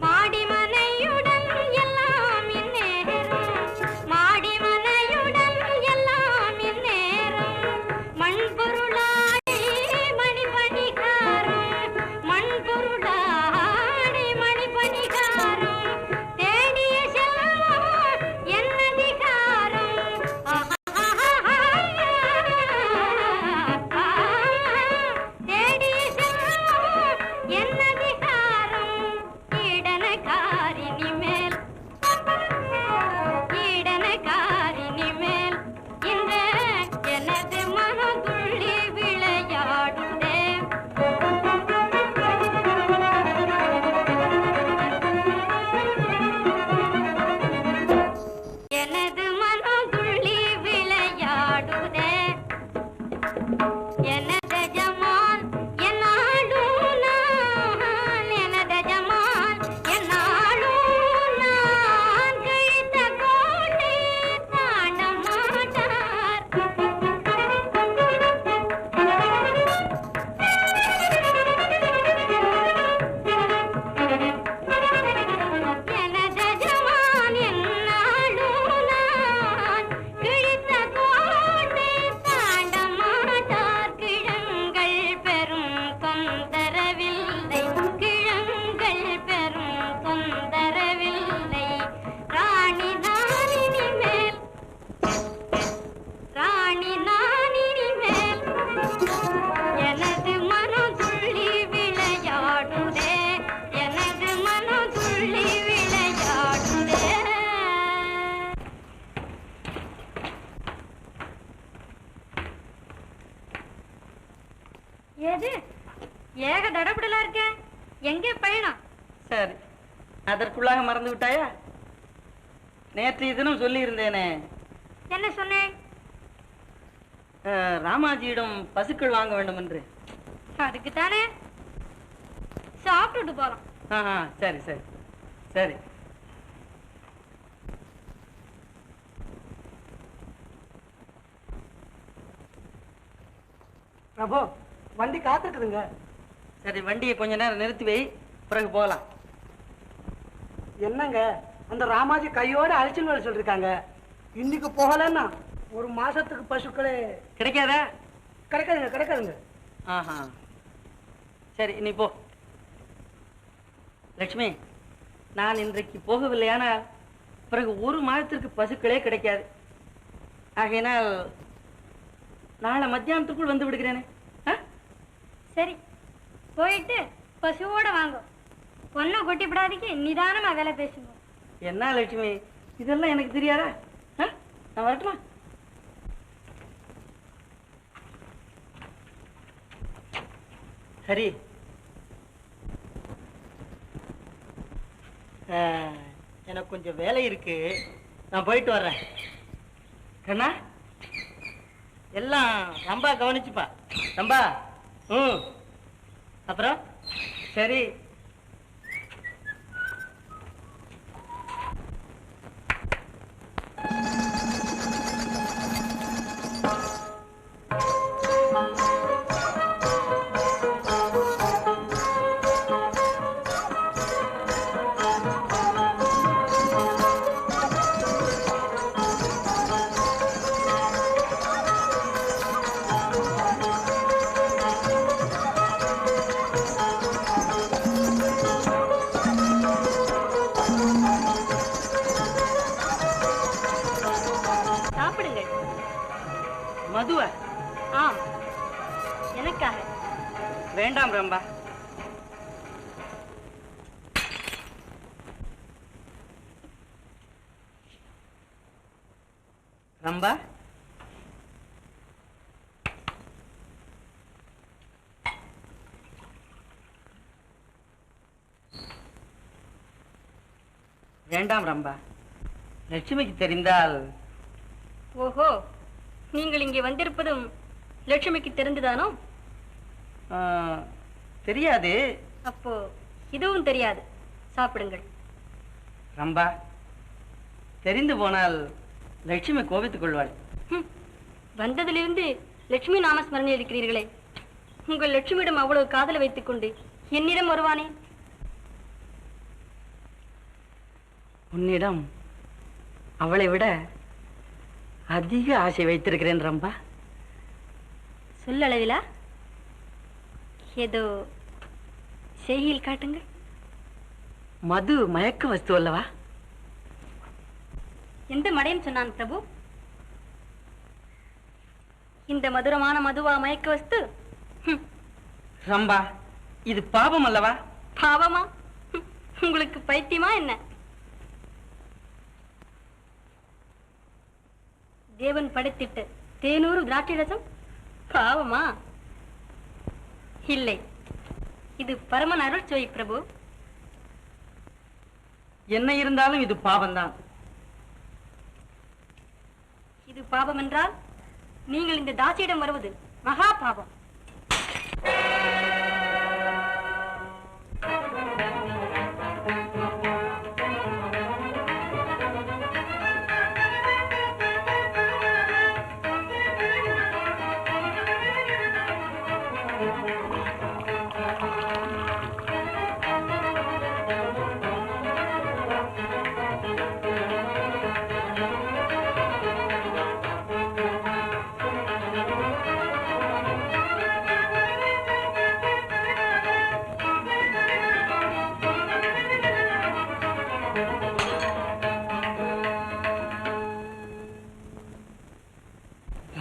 மாடிமனையுடன் எல்லாம் இந்நேரம், மாடிமனையுடன் எல்லாம் இந்நேரம். மண்பொருளாடி மணிபணிகாரம், மண்பொருளாடி மணிபணிகாரம். தேடிய செல்வம் என் அதிகாரம். தேடிய செல்வம் என் அதிகாரம். ஈடனக்காரினி மேல், ஈடனக்காரினி மேல் இந்த எனது மனம் துள்ளி விளையாடுதே. எனது மனம் துள்ளி விளையாடுதே. எனது ஜமால் என்னாலும் நான், எனது ஜமால் என்னாலும் நான். கழித்த கோட்டை தாண்ட மாட்டார். எனது ஜமால் என்னாலும் நான். கிழித்த கோட்டை தாண்ட மாட்டார். கிழங்கள் பெரும் தொந்தரவில்லை, கிழங்கள் பெரும் தொந்தரவில்லை. ராணி நான் இனிமேல், ராணி நான் இனிமேல். எனது மனம் துள்ளி விளையாடுதே, எனது மனம் துள்ளி விளையாடுதே. ஏது ஏக தடபுடலா இருக்க? எங்கே பயணம்? சரி, அதற்குள்ளாக மறந்து விட்டாயா? நேற்றைய தினம் சொல்லி இருந்தேனே, என்ன சொன்னேன்? ராமாஜியிடம் பசுக்கள் வாங்க வேண்டும் என்று. அதுக்கு தானே சாப்பிட்டுட்டு போலாம். சரி சரி சரி. பிரபு வண்டி காத்துக்குதுங்க. சரி, வண்டியை கொஞ்ச நேரம் நிறுத்தி வை, பிறகு போகலாம். என்னங்க அந்த ராமாஜி கையோட அழைச்சின்னு வர சொல்லிருக்காங்க. இன்னைக்கு போகலன்னா ஒரு மாசத்துக்கு பசுக்களே கிடைக்காதா? கிடைக்காதுங்க. ஆஹா, சரி நீ போ. லட்சுமி, நான் இன்றைக்கு போகவில்லையானால் பிறகு ஒரு மாதத்திற்கு பசுக்களே கிடைக்காது. ஆகையினால் நாளை மத்தியானத்துக்குள் வந்து விடுகிறேனே. சரி, போயிட்டு பசுவோட வாங்க. பொண்ணை கொட்டி விடாதீங்க, நிதானமா வேலை பேசுங்க. என்ன லட்சுமி, இதெல்லாம் எனக்கு தெரியாதா? நான் வரட்டுமா? சரி, எனக்கு கொஞ்சம் வேலை இருக்கு, நான் போயிட்டு வர்றேன். கண்ணா, எல்லாம் ரொம்ப கவனிச்சுப்பா. ரொம்ப அப்புறம் சரி. மதுவா? ஆம், எனக்காக. வேண்டாம் ரம்பா. ரம்பா, வேண்டாம் ரம்பா. லட்சுமிக்கு தெரிந்தால். ஓஹோ, நீங்கள் இங்கே வந்திருப்பதும் லட்சுமிக்கு தெரிந்துதானோ? தெரியாது. அப்போ இதுவும் தெரியாது. சாப்பிடுங்கள். ரம்பா, தெரிந்து போனால் லட்சுமி கோபித்துக் கொள்வாள். வந்ததிலிருந்து லட்சுமி நாமஸ்மரணை இருக்கிறீர்களே, உங்கள் லட்சுமியிடம் அவ்வளவு காதலை வைத்துக் கொண்டு என்னிடம் வருவானே? உன்னிடம் அவளை விட அதிக ஆசை வைத்திருக்கிறேன் ரம்பா. சொல்லளவிலா? ஏதோ செய்கையில் காட்டுங்கள். மது மயக்க வஸ்து அல்லவா? எந்த மடையன் சொன்னான் பிரபு? இந்த மதுரமான மதுவா மயக்க வஸ்து? ரம்பா, இது பாவம் அல்லவா? பாவமா? உங்களுக்கு பைத்தியமா என்ன? தேவன் படைத்திட்ட தேனூறு திராட்சை ரசம் பாவமா? இல்லை, இது பரமன் அருள் சுவை பிரபு. என்ன இருந்தாலும் இது பாவம்தான். இது பாவம் என்றால் நீங்கள் இந்த தாசியிடம் வருவது மகா பாவம்.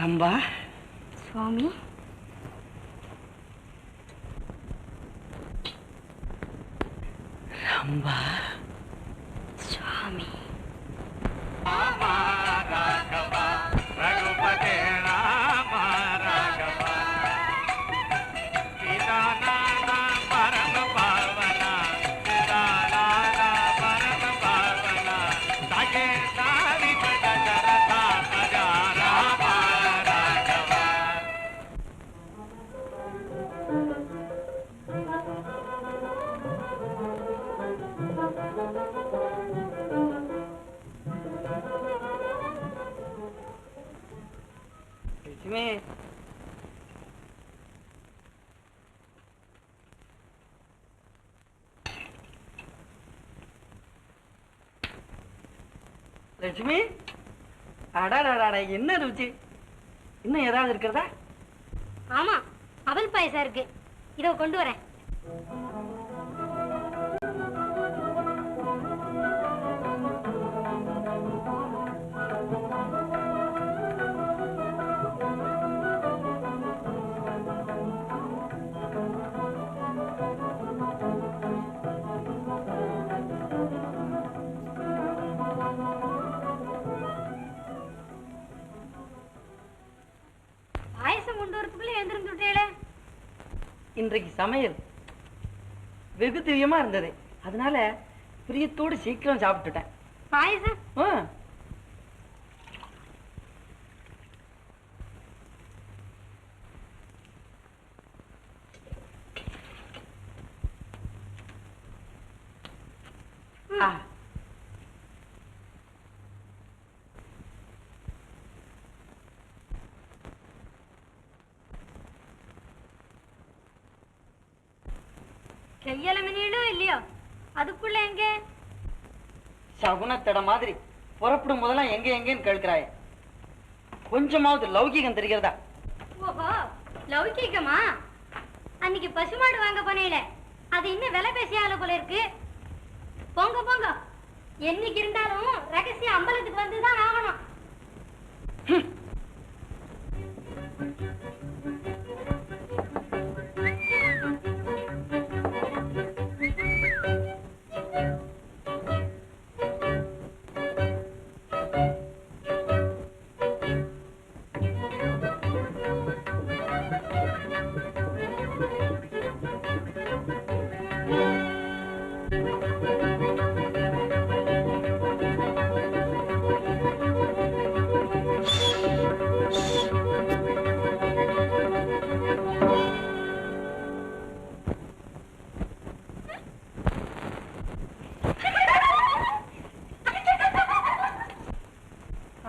ரம்பா, சுவாமி, ரம்பா, சுவாமி. ரகுபதி ராம ராகவ சீதாநாத பரம பாவன சீதாநாத பரம பாவன தாயே சாரி ஜரதா மஜா ராம ராகவ. லட்சுமி, லட்சுமி, அடாடாடா, என்ன ருச்சி! இன்னும் ஏதாவது இருக்கிறதா? ஆமா, அவல் பாயசம் இருக்கு, இதோ கொண்டு வரேன். பாயசம் கொண்டு வரதுக்குள்ள எழுந்திருந்து விட்டேளே. இன்றைக்கு சமையல் வெகு திவ்யமா இருந்தது, அதனால பிரியத்தோடு சீக்கிரம் சாப்பிட்டுட்டேன். பாயசம் கையால மினியலும் இல்லையோ, அதுக்குள்ள எங்க? சகுனத்தட மாதிரி புறப்படும் போதெல்லாம் எங்க எங்கன்னு கேட்கிறாய். கொஞ்சமாவது லௌகிகம் தெரிகிறதா? ஓஹோ, லௌகிகமா? அன்னைக்கு பசுமாடு வாங்க போனேல, அது இன்னும் விலை பேசியால போல இருக்கு. போங்க போங்க, என்னைக்கு இருந்தாலும் ரகசிய அம்பலத்துக்கு வந்துதான் ஆகணும்.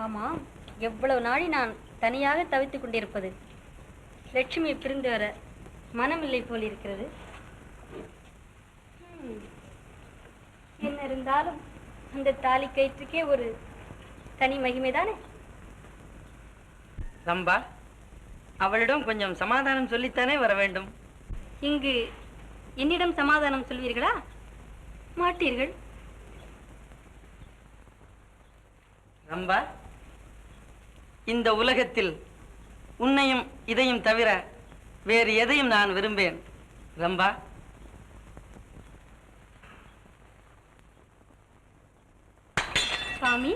ஆமா, எவ்வளவு நாளை நான் தனியாக தவித்துக் கொண்டிருப்பது. லட்சுமி பிரிந்து வர மனமில்லை போல் இருக்கிறது. என்ன இருந்தாலும் அந்த தாலி கயிற்றுக்கே ஒரு தனி மகிமைதானே. ரம்பா, அவளிடம் கொஞ்சம் சமாதானம் சொல்லித்தானே வர வேண்டும். இங்கு என்னிடம் சமாதானம் சொல்வீர்களா? மாட்டீர்கள். ரம்பா, இந்த உலகத்தில் உன்னையும் இதையும் தவிர வேறு எதையும் நான் விரும்பேன். ரம்பா, சுவாமி,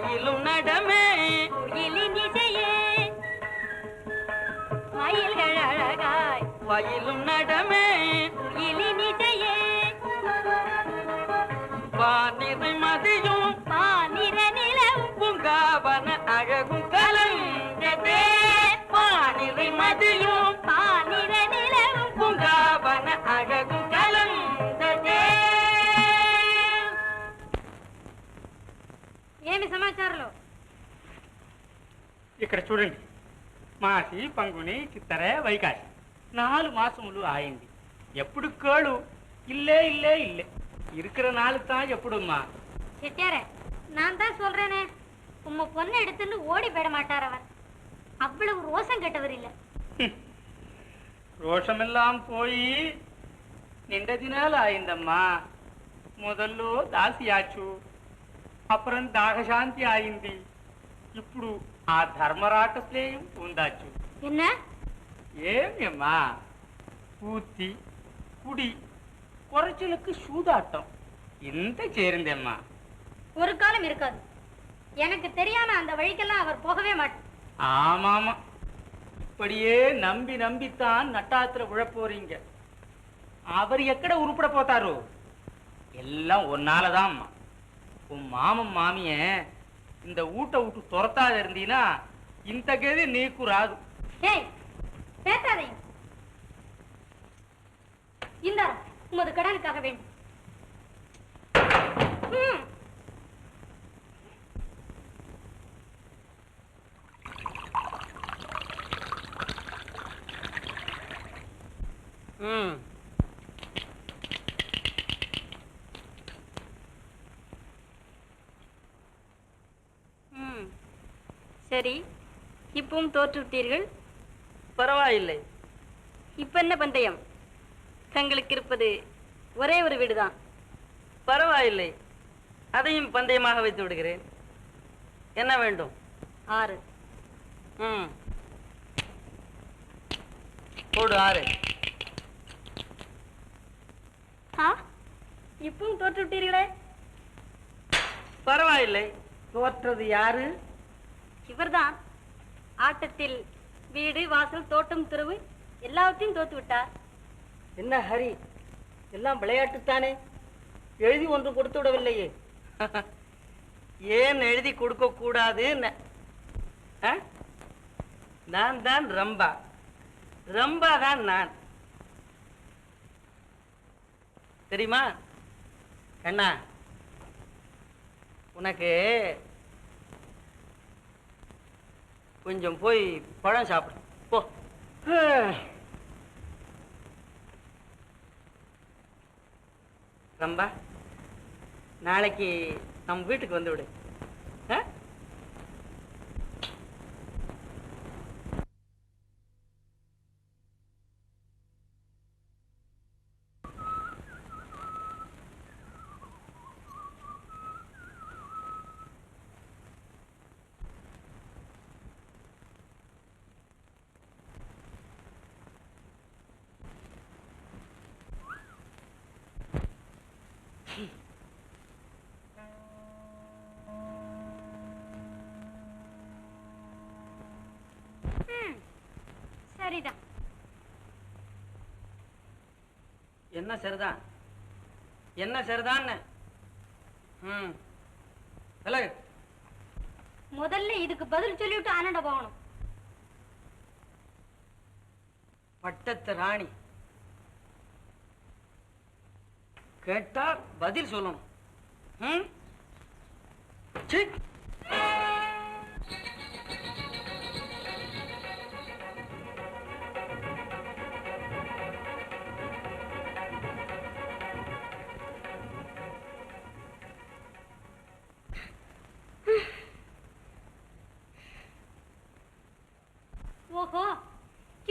பயிலும் நடமே இலினிசையே மயில்கள் அழகாய் பயிலும் நடமே இலினிசையே வானிறை மதியும் பானிர நிலவும் பூங்காவன அழகும் கலந்ததே வானிறை மதியும் பானிர நிலவும் பூங்காவன அழகும் கலந்ததே. ఏమి సమాచారంలో ఇక్కడ చూడండి, మాసి పంగుని చిత్తర వైకాసి 4 మాసములు ఆయింది. ఎప్పుడు కేళు ఇల్లే ఇల్లే ఇల్లే இருக்கிற நாள் தான் எப்படிம்மா? செட்டியாரே, நான் தான் சொல்றேனே, உம்ம பொண்ணை எடுத்துன்னு ஓடி போயிட மாட்டார் அவர். அவ்வளவு ரோசம் கெட்டவர் இல்ல. ரோஷமெல்லாம் போய் నిండదినాలు ఆయిందమ్మా. మొదల్లో దాసియాచు, అப்புறம் దాగశాంతి ఆయింది, ఇప్పుడు ఆ ధర్మరాటస్లేయం ఉందాచ్చు. என்ன ఏమమ్మా, పూర్తి కుడి குறைச்சலுக்கு சூதாட்டம் இந்த சேர்ந்தேம்மா. ஒரு காலம் இருக்காது. எனக்கு தெரியாம அந்த வழிக்கெல்லாம் அவர் போகவே மாட்டார். ஆமாமா, இப்படியே நம்பி நம்பித்தான் நட்டாத்துல விழப்போறீங்க. அவர் எக்கட உருப்பட போத்தாரு? எல்லாம் ஒன்னாலதான். உன் மாமன் மாமிய இந்த ஊட்ட விட்டு துரத்தாத இருந்தீனா இந்த கதி நீக்கு ராது. ஏய், பேசாதீங்க. இந்த உமது கடனுக்காக வேண்டும். சரி, இப்பவும் தோற்று விட்டீர்கள். பரவாயில்லை. இப்ப என்ன பந்தயம்? தங்களுக்கு இருப்பது ஒரே ஒரு வீடுதான். பரவாயில்லை, அதையும் பந்தயமாக வைத்து விடுகிறேன். என்ன வேண்டும்? 6. போடு 6. இப்பவும் தோற்று விட்டீர்களே. பரவாயில்லை, தோற்றது யாரு? இவர்தான். ஆட்டத்தில் வீடு, வாசல், தோட்டம், துறவு எல்லாவற்றையும் தோத்து விட்டார். என்ன ஹரி, எல்லாம் விளையாட்டுத்தானே? எழுதி ஒன்று கொடுத்து விடவில்லையே. ஏன் எழுதி கொடுக்க கூடாது? நான் தான் ரம்பா, ரம்பா தான் நான். தெரியுமா கண்ணா? உனக்கு கொஞ்சம் போய் பழம் சாப்பிடு போ. ரம்பா, நாளைக்கு நம்ம வீட்டுக்கு வந்து விடு. சரிதான். என்ன சரிதான்? என்ன சரிதான்? முதல்ல இதுக்கு பதில் சொல்லிவிட்டு ஆனண்ட போகணும். பட்டத்து ராணி கேட்டா பதில் சொல்லணும். ஓஹோ,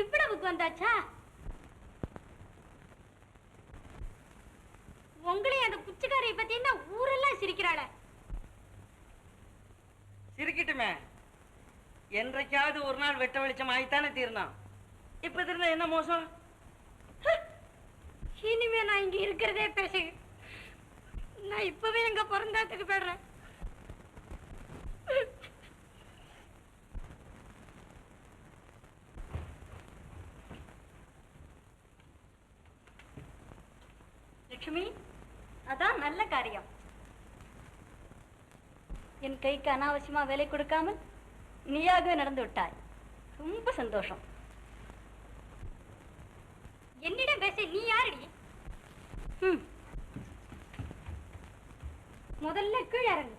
இவ்வளவுக்கு வந்தாச்சா? உங்களே அந்த குச்சிக்காரியை பத்தி ஊரெல்லாம் சிரிக்கிறாள. சிரிக்கட்டுமே, என்றைக்காவது ஒரு நாள் வெட்ட வெளிச்சம் ஆகித்தானே தீர்ந்தான். இப்ப திரும்ப என்ன மோசம்? இனிமே நான் இங்க இருக்கிறதே பேசு. நான் இப்பவே எங்க பிறந்தாத்துக்கு போயிடுறேன். லட்சுமி, அதான் நல்ல காரியம். என் கைக்கு அனாவசியமா வேலை கொடுக்காமல் நீயாகவே நடந்து விட்டாய். ரொம்ப சந்தோஷம். என்னிடம் பேச நீ யாரடி? முதல்ல கீழே இறங்கு.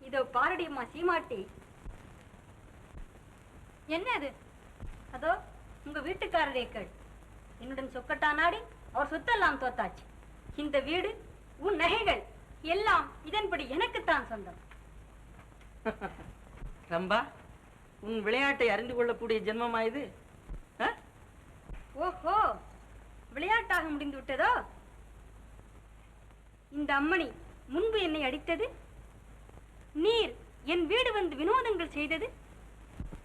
இதோ பாரடியம்மா சீமாட்டி. என்ன அது? அதோ உங்க வீட்டுக்காரரே கேள். என்னுடன் சொக்கட்டானாடி அவர் சொத்தெல்லாம் தோத்தாச்சு. இந்த வீடு, உன் நகைகள் எல்லாம் இதன்படி எனக்குத்தான் சொந்தம். ரம்பா, உன் விளையாட்டை அறிந்து கொள்ளக்கூடிய ஜென்மமா இது? ஓஹோ, விளையாட்டாக முடிந்து விட்டதோ? இந்த அம்மணி முன்பு என்னை அடித்தது, நீர் என் வீடு வந்து வினோதங்கள் செய்தது,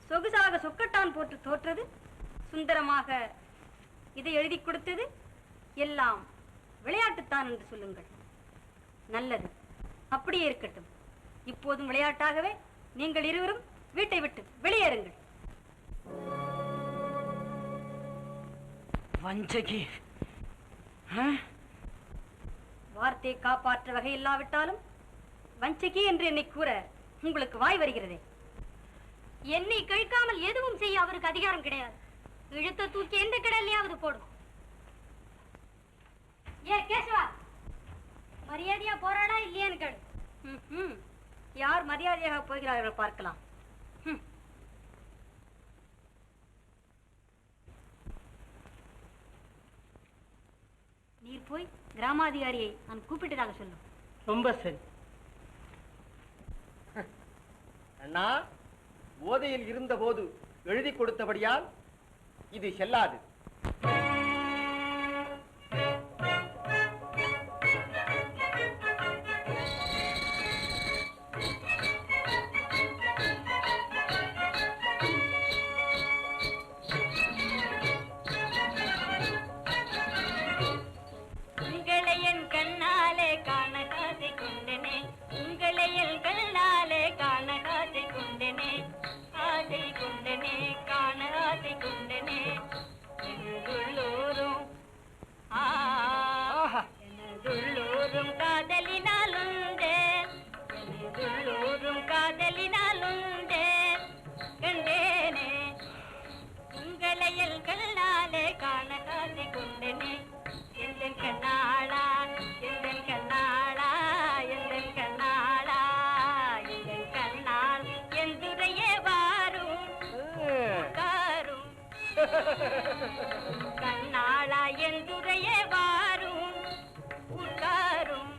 சொகுசாக சொக்கட்டான் போட்டு தோற்றது, சுந்தரமாக இதை எழுதி கொடுத்தது எல்லாம் விளையாட்டுத்தான் என்று சொல்லுங்கள். நல்லது, அப்படியே இருக்கட்டும். இப்போதும் விளையாட்டாகவே நீங்கள் இருவரும் வீட்டை விட்டு வெளியேறுங்கள். வஞ்சகி, வார்த்தையை காப்பாற்ற வகை இல்லாவிட்டாலும் வஞ்சகி என்று என்னை கூற உங்களுக்கு வாய் வருகிறதே. என்னை கழிக்காமல் எதுவும் செய்ய அவருக்கு அதிகாரம் கிடையாது. இழுத்த தூக்கி எந்த கடல்லையாவது போடும். ஏ கேசவா, மரியாதையா போராடா இல்லையான்னு கேளு. யார் மரியாதையாக போகிறார்கள் பார்க்கலாம். நீர் போய் கிராமாதிகாரியை நான் கூப்பிட்டதாக சொல்லும். ரொம்ப சரி. அண்ணா, போதையில் இருந்த போது எழுதி கொடுத்தபடியால் இது செல்லாது. கண்ணாளா என்றுரையே வாரும் உட்காரும்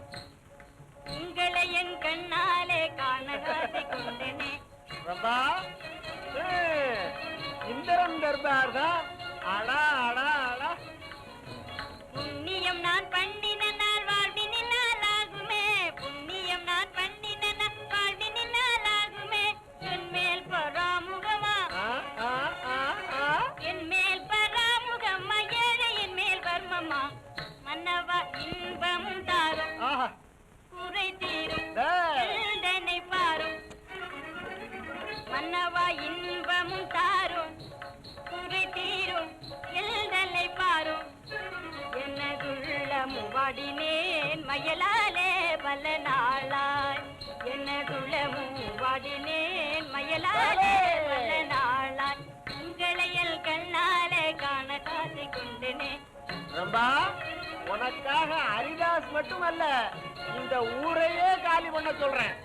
உங்களை என் கண்ணாலே காணகாசி கொண்டனே. ரம்பா, இந்திரன் தர்பார் தான். அடா அடா அடா, புண்ணியம் நான் பண்ணின நாள் வாழ்வினால் ஆகுமே. புண்ணியம் நான் பண்ணின நாள் வாழ்வினால் ஆகுமே. என் மேல் பராமுகமா, என் மேல் பராமுகமா, ஏழையின் மேல் வர்மமா. மன்னவா இன்பமும் தாரும், குறை தீரும் எழுதனை பாரும். மன்னவா இன்பமும் தாரும், குறை தீரும் எழுதனை பாரும். என்னதுள்ளமும் வாடினேன் மயலாலே பல நாளாய். என்னதுள்ளமும் வாடினேன் மயலாலே பல நாளாய். உங்களையல் கண்ணாலே காண காசி கொண்டனே. ரம்பா, உனக்காக ஹரிதாஸ் மட்டுமல்ல, இந்த ஊரையே காலி பண்ண சொல்றேன்.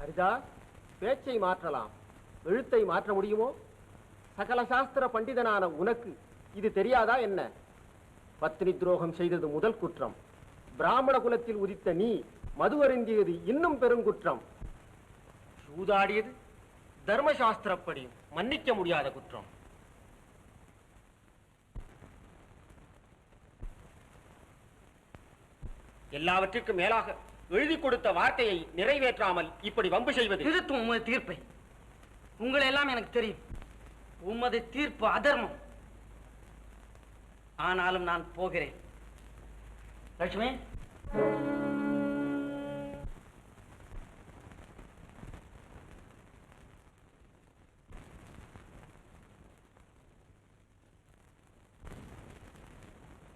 ஹரிதாஸ், பேச்சை மாற்றலாம், எழுத்தை மாற்ற முடியுமோ? சகல சாஸ்திர பண்டிதனான உனக்கு இது தெரியாதா என்ன? பத்னி துரோகம் செய்தது முதல் குற்றம். பிராமண குலத்தில் உதித்த நீ மது அருந்தியது இன்னும் பெருங்குற்றம். சூதாடியது தர்மசாஸ்திரப்படி மன்னிக்க முடியாத குற்றம். எல்லாவற்றிற்கும் மேலாக எழுதி கொடுத்த வார்த்தையை நிறைவேற்றாமல் இப்படி வம்பு செய்வது. திருத்தும் உமது தீர்ப்பை. உங்களை எல்லாம் எனக்கு தெரியும். உமது தீர்ப்பு அதர்மம். ஆனாலும் நான் போகிறேன். லட்சுமி,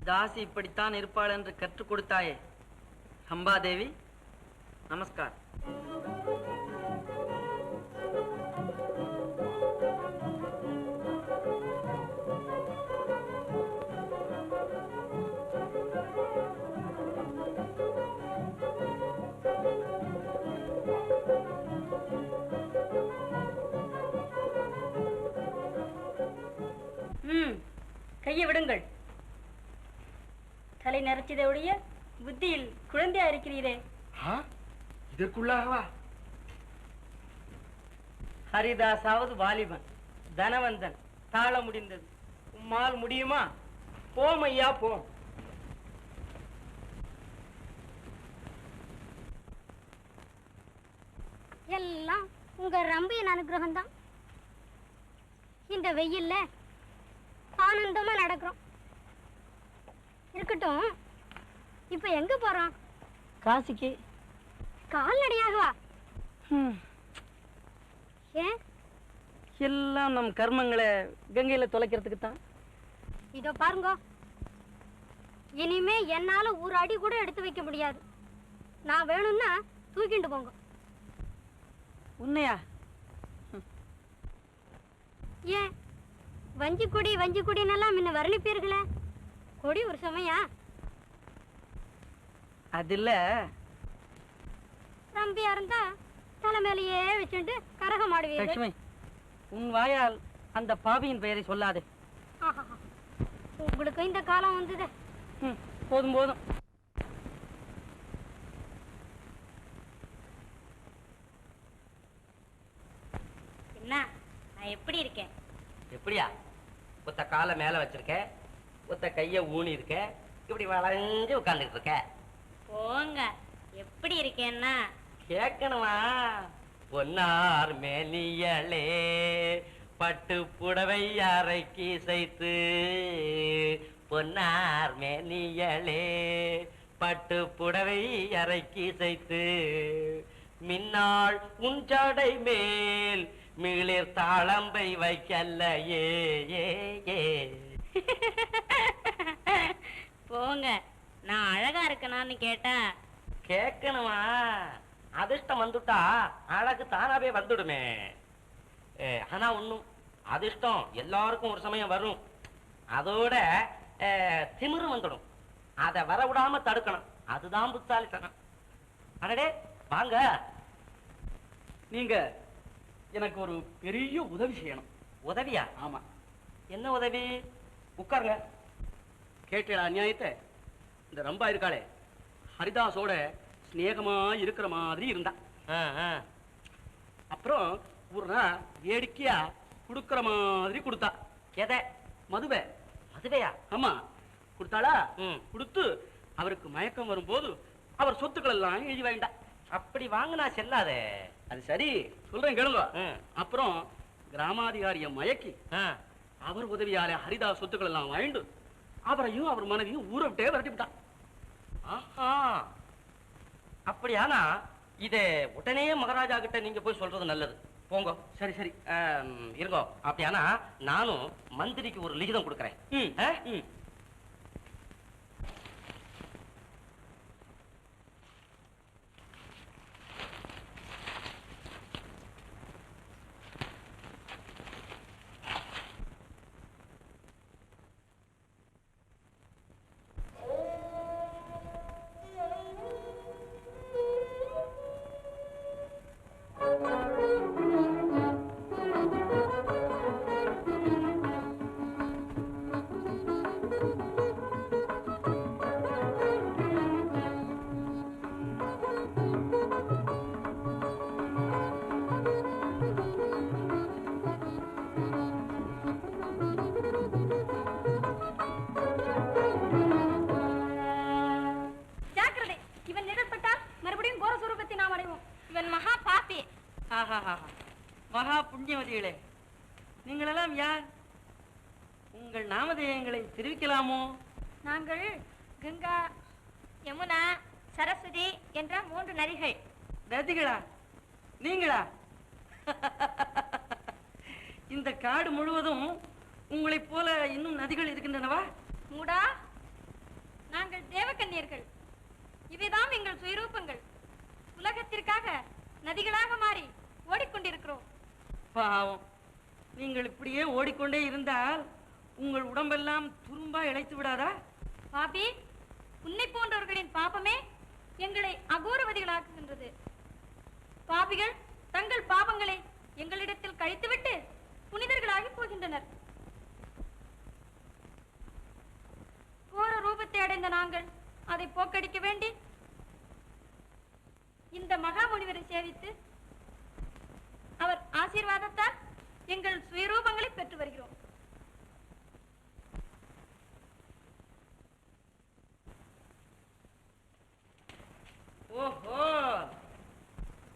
தாசி இப்படித்தான் இருப்பாள் என்று கற்றுக் கொடுத்தாயே சம்பாதேவி, நமஸ்கார். கையை விடுங்கள். தலை நரைச்சதையுடைய புத்தியில் குழந்தையா இருக்கிறீரே. இதற்குள்ளாகவா? ஹரிதாசாவது வாலிபன், தனவந்தன், தாழ முடிந்தது. உம்மால் முடியுமா? போம் ஐயா, போம். எல்லாம் உங்க ரம்பியின் அனுகிரகம் தான். இந்த வெயில்ல ஆனந்தமா நடக்கிறோம். இருக்கட்டும், இப்ப எங்க போறோம்? காசிக்கு. கால்நடையாகவா? ஏன்? எல்லாம் நம் கர்மங்களை கங்கையில தொலைக்கிறதுக்கு தான். இதோ பாருங்க, இனிமே என்னால ஒரு அடி கூட எடுத்து வைக்க முடியாது. நான் வேணும்னா தூக்கிண்டு போங்க. உன்னையா? ஏன் வஞ்சி கொடின்னெல்லாம் முன்ன வர்ணிப்பீர்களே, கொடி ஒரு சமயா? அதில்ல, ரம்பியா இருந்தா தலைமையிலேயே வச்சுட்டு கரகம் ஆடுவீங்க. லட்சுமி, உன் வாயால் அந்த பாவியின் பெயரை சொல்லாதே. உங்களுக்கு இந்த காலம் வந்தது. போதும் போதும். என்ன, நான் எப்படி இருக்கேன்? எப்படியா? ஒத்த காலை மேல வச்சிருக்க, ஒத்த கைய ஊனி இருக்க, இப்படி வளைஞ்சு உட்கார்ந்துட்டு இருக்க. போங்க, எப்படி இருக்கேன்னா கேட்கணுமா? பொன்னார் மேனியலே பட்டு புடவை அரைக்கி சைத்து, பொன்னார் மேனியலே பட்டு புடவை அரைக்கி சைத்து, மின்னாள் உன் ஜடை மேல் மிளிர் தாளம்பை வைக்கல்ல ஏ ஏ ஏ. போங்க, நான் அழகா இருக்கனான்னு கேட்டா கேட்கணுமா? அதிர்ஷ்டம் வந்துட்டா அழகு தானாவே வந்துடுமே. ஆனா ஒண்ணும், அதிர்ஷ்டம் எல்லாருக்கும் ஒரு சமயம் வரும். அதோட திமிரு வந்துடும். அதை வரவிடாம தடுக்கணும். அதுதான் புத்தாலித்தனம். அடடே வாங்க. நீங்க எனக்கு ஒரு பெரிய உதவி செய்யணும். உதவியா? ஆமா. என்ன உதவி? உட்காருங்க. கேட்டேடா அநியாயத்தை? இந்த ரம்பா இருக்காளே, ஹரிதாஸோட ஸ்நேகமா இருக்கிற மாதிரி இருந்தா. அப்புறம் ஒரு நாள் வேடிக்கையா கொடுக்கற மாதிரி கொடுத்தா. எதை? மதுவை. மதுவையா? ஆமா, கொடுத்தாளா? கொடுத்து அவருக்கு மயக்கம் வரும்போது அவர் சொத்துக்கள் எல்லாம் எழுதி வாங்கிட்டா. அப்படி வாங்கினா செல்லாதே. அது சரி, சொல்றேன் கேளுங்க. அப்புறம் கிராமாதிகாரிய மயக்கி அவர் உதவியால ஹரிதாஸ் சொத்துக்கள் எல்லாம் வாங்கிட்டு அவரையும் அவர் மனைவியும் ஊரை விட்டே விரட்டி விட்டான். அப்படியானா இத உடனே மகாராஜா கிட்ட நீங்க போய் சொல்றது நல்லது. போங்க. சரி சரி இருங்கோ. அப்படியானா நானும் மந்திரிக்கு ஒரு லிகிதம் கொடுக்கறேன். மகாநதிகளே, நீங்களெல்லாம் யார்? உங்கள் நாமதேயங்களை தெரிவிக்கலாமோ? நாங்கள் கங்கா, யமுனா, சரஸ்வதி என்ற 3 நதிகள். நதிகளா? நீங்களா? இந்த காடு முழுவதும் உங்களைப் போல இன்னும் நதிகள் இருக்கின்றனவா? மூடா, நாங்கள் தேவக்கன்னியர்கள். இவைதான் எங்கள் சுயரூபங்கள். உலகத்திற்காக நதிகளாக மாறி ஓடிக்கொண்டிருக்கிறோம். பாவம், நீங்கள் இப்படியே ஓடிக்கொண்டே இருந்தால் உங்கள் உடம்பெல்லாம் துரும்பா இழைத்து விடாதா? பாபி, உன்னை போன்றவர்களின் பாபமே எங்களை அகோரவதிகளாக்குகின்றது. பாபிகள் தங்கள் பாபங்களை எங்களிடத்தில் கழித்துவிட்டு புனிதர்களாகி போகின்றனர். கோர ரூபத்தை அடைந்த நாங்கள் அதை போக்கடிக்க வேண்டி இந்த மகாமுனிவரை சேவித்து அவர் ஆசீர்வாதத்தால் எங்கள் சுயரூபங்களை பெற்று வருகிறோம். ஓஹோ,